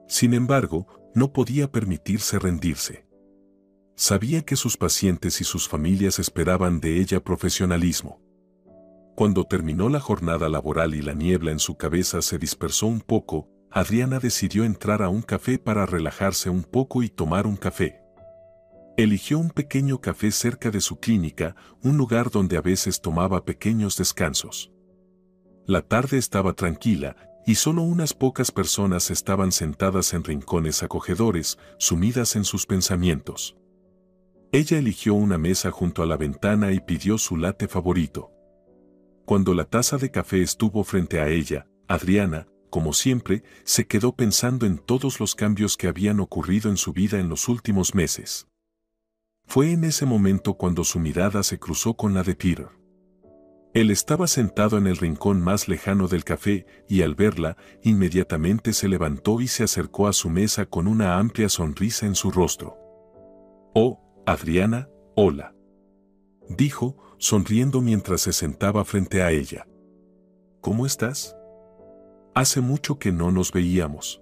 Sin embargo, no podía permitirse rendirse. Sabía que sus pacientes y sus familias esperaban de ella profesionalismo. Cuando terminó la jornada laboral y la niebla en su cabeza se dispersó un poco, Adriana decidió entrar a un café para relajarse un poco y tomar un café. Eligió un pequeño café cerca de su clínica, un lugar donde a veces tomaba pequeños descansos. La tarde estaba tranquila, y solo unas pocas personas estaban sentadas en rincones acogedores, sumidas en sus pensamientos. Ella eligió una mesa junto a la ventana y pidió su latte favorito. Cuando la taza de café estuvo frente a ella, Adriana, como siempre, se quedó pensando en todos los cambios que habían ocurrido en su vida en los últimos meses. Fue en ese momento cuando su mirada se cruzó con la de Peter. Él estaba sentado en el rincón más lejano del café y al verla, inmediatamente se levantó y se acercó a su mesa con una amplia sonrisa en su rostro. «Oh, Adriana, hola», dijo, sonriendo mientras se sentaba frente a ella. «¿Cómo estás? Hace mucho que no nos veíamos».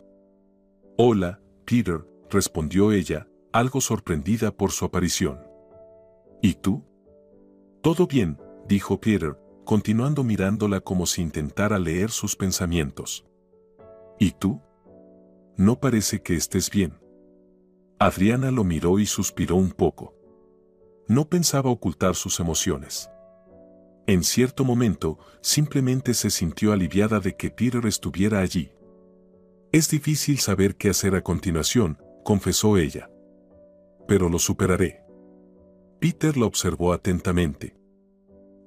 «Hola, Peter», respondió ella, algo sorprendida por su aparición. «¿Y tú?» «Todo bien», dijo Peter, continuando mirándola como si intentara leer sus pensamientos. «¿Y tú?» No parece que estés bien. Adriana lo miró y suspiró un poco. No pensaba ocultar sus emociones. En cierto momento, simplemente se sintió aliviada de que Peter estuviera allí. Es difícil saber qué hacer a continuación, confesó ella. Pero lo superaré. Peter la observó atentamente.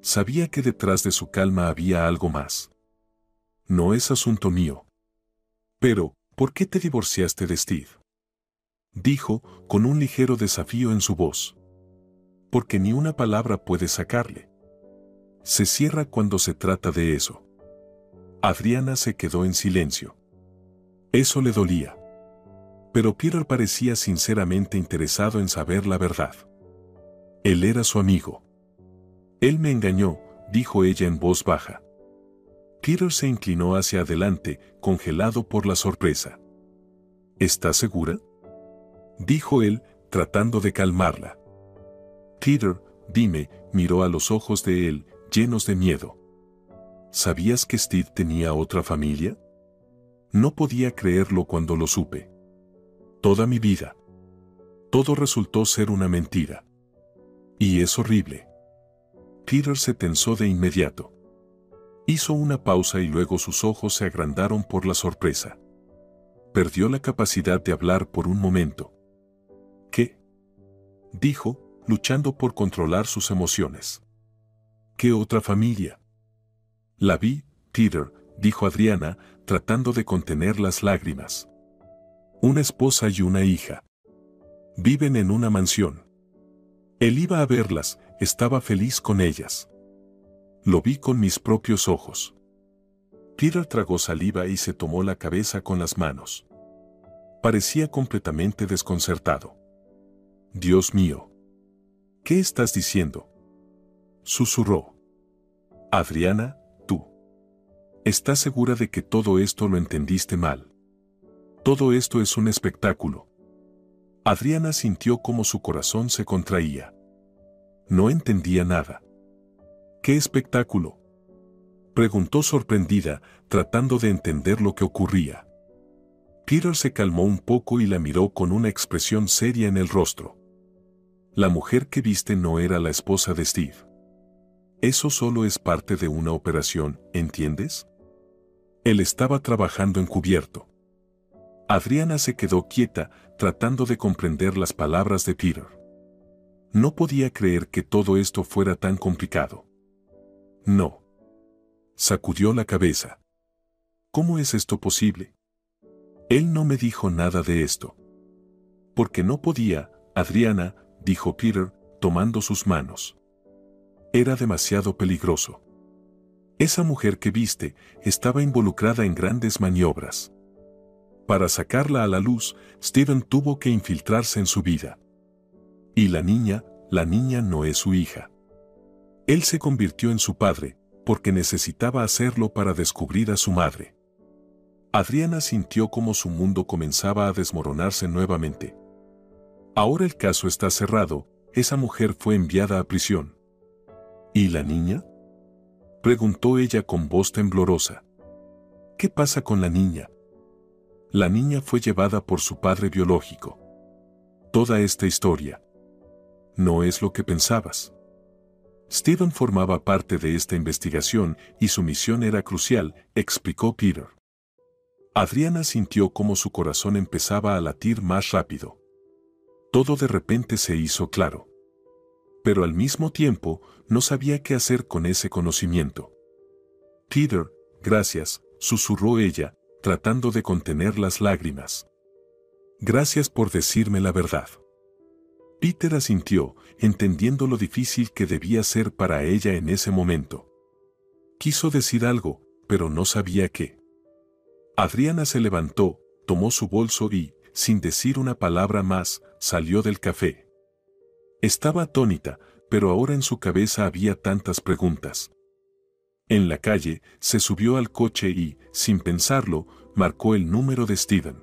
Sabía que detrás de su calma había algo más. No es asunto mío. Pero, ¿por qué te divorciaste de Steve? Dijo, con un ligero desafío en su voz. Porque ni una palabra puede sacarle. Se cierra cuando se trata de eso. Adriana se quedó en silencio. Eso le dolía. Pero Peter parecía sinceramente interesado en saber la verdad. Él era su amigo. Él me engañó, dijo ella en voz baja. Peter se inclinó hacia adelante, congelado por la sorpresa. ¿Estás segura?, dijo él, tratando de calmarla. Peter, dime, miró a los ojos de él, llenos de miedo. ¿Sabías que Steve tenía otra familia? No podía creerlo cuando lo supe. Toda mi vida. Todo resultó ser una mentira. Y es horrible. Peter se tensó de inmediato. Hizo una pausa y luego sus ojos se agrandaron por la sorpresa. Perdió la capacidad de hablar por un momento. ¿Qué?, dijo, luchando por controlar sus emociones. ¿Qué otra familia? La vi, Peter, dijo Adriana, tratando de contener las lágrimas. Una esposa y una hija. Viven en una mansión. Él iba a verlas, estaba feliz con ellas. Lo vi con mis propios ojos. Peter tragó saliva y se tomó la cabeza con las manos. Parecía completamente desconcertado. Dios mío. ¿Qué estás diciendo?, susurró. Adriana, tú. ¿Estás segura de que todo esto lo entendiste mal? Todo esto es un espectáculo. Adriana sintió cómo su corazón se contraía. No entendía nada. ¿Qué espectáculo?, preguntó sorprendida, tratando de entender lo que ocurría. Peter se calmó un poco y la miró con una expresión seria en el rostro. La mujer que viste no era la esposa de Steve. Eso solo es parte de una operación, ¿entiendes? Él estaba trabajando encubierto. Adriana se quedó quieta, tratando de comprender las palabras de Peter. No podía creer que todo esto fuera tan complicado. No. Sacudió la cabeza. ¿Cómo es esto posible? Él no me dijo nada de esto. Porque no podía, Adriana, dijo Peter, tomando sus manos. Era demasiado peligroso. Esa mujer que viste estaba involucrada en grandes maniobras. Para sacarla a la luz, Steven tuvo que infiltrarse en su vida. Y la niña no es su hija. Él se convirtió en su padre, porque necesitaba hacerlo para descubrir a su madre. Adriana sintió como su mundo comenzaba a desmoronarse nuevamente. Ahora el caso está cerrado, esa mujer fue enviada a prisión. ¿Y la niña?, preguntó ella con voz temblorosa. ¿Qué pasa con la niña? La niña fue llevada por su padre biológico. Toda esta historia. No es lo que pensabas. Steven formaba parte de esta investigación y su misión era crucial, explicó Peter. Adriana sintió como su corazón empezaba a latir más rápido. Todo de repente se hizo claro. Pero al mismo tiempo, no sabía qué hacer con ese conocimiento. Peter, gracias, susurró ella, tratando de contener las lágrimas. Gracias por decirme la verdad. Peter asintió, entendiendo lo difícil que debía ser para ella en ese momento. Quiso decir algo, pero no sabía qué. Adriana se levantó, tomó su bolso y, sin decir una palabra más, salió del café. Estaba atónita, pero ahora en su cabeza había tantas preguntas. En la calle, se subió al coche y, sin pensarlo, marcó el número de Steven.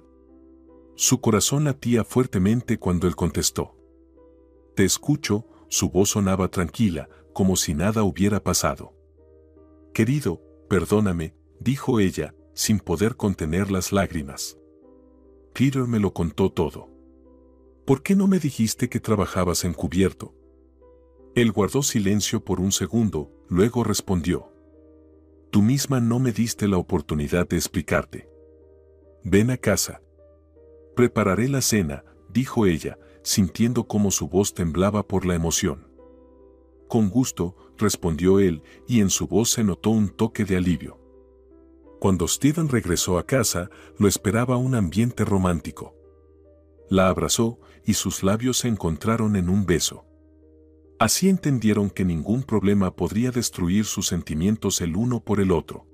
Su corazón latía fuertemente cuando él contestó. Te escucho, su voz sonaba tranquila, como si nada hubiera pasado. Querido, perdóname, dijo ella, sin poder contener las lágrimas. Peter me lo contó todo. ¿Por qué no me dijiste que trabajabas encubierto? Él guardó silencio por un segundo, luego respondió. Tú misma no me diste la oportunidad de explicarte. Ven a casa. Prepararé la cena, dijo ella, sintiendo cómo su voz temblaba por la emoción. Con gusto, respondió él, y en su voz se notó un toque de alivio. Cuando Steven regresó a casa, lo esperaba un ambiente romántico. La abrazó, y sus labios se encontraron en un beso. Así entendieron que ningún problema podría destruir sus sentimientos el uno por el otro.